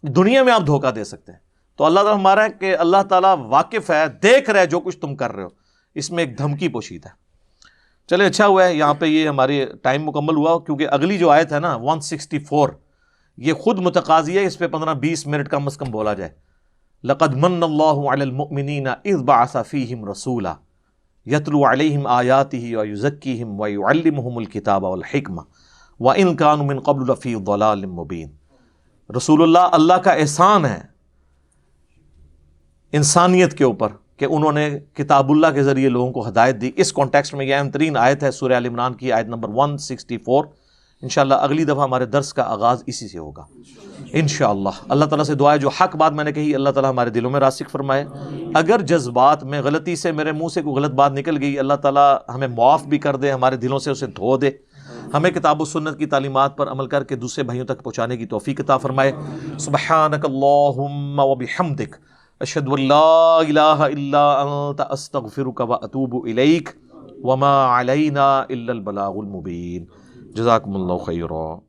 دنیا میں آپ دھوکہ دے سکتے ہیں. تو اللہ تعالیٰ ہمارا ہے کہ اللہ تعالیٰ واقف ہے, دیکھ رہے جو کچھ تم کر رہے ہو. اس میں ایک دھمکی پوشید ہے. چلے اچھا ہوا ہے یہاں پہ یہ ہماری ٹائم مکمل ہوا, کیونکہ اگلی جو آیت ہے نا 164 یہ خود متقاضی ہے, اس پہ 15-20 منٹ کم از کم بولا جائے. لقد من اللہ علی المؤمنین اذ بعث فیہم رسولا یتلو علیہم آیاتہ ویزکیہم ویعلمہم الکتاب والحکمہ وان کانوا من قبل لفی ضلال مبین. رسول اللہ کا احسان ہے انسانیت کے اوپر کہ انہوں نے کتاب اللہ کے ذریعے لوگوں کو ہدایت دی. اس کانٹیکسٹ میں یہ اہم ترین آیت ہے سورہ آل عمران کی آیت نمبر 164. انشاءاللہ اگلی دفعہ ہمارے درس کا آغاز اسی سے ہوگا انشاءاللہ. اللہ تعالیٰ سے دعا ہے جو حق بات میں نے کہی اللہ تعالیٰ ہمارے دلوں میں راسخ فرمائے. اگر جذبات میں غلطی سے میرے منہ سے کوئی غلط بات نکل گئی اللہ تعالیٰ ہمیں معاف بھی کر دے, ہمارے دلوں سے اسے دھو دے. ہمیں کتاب و سنت کی تعلیمات پر عمل کر کے دوسرے بھائیوں تک پہنچانے کی توفیق عطا فرمائے. سبحانک اللہم و بحمدک اشہد ان لا الہ الا انت استغفرک و اتوب الیک وما علینا الا البلاغ المبین. جزاکم اللہ خیرا.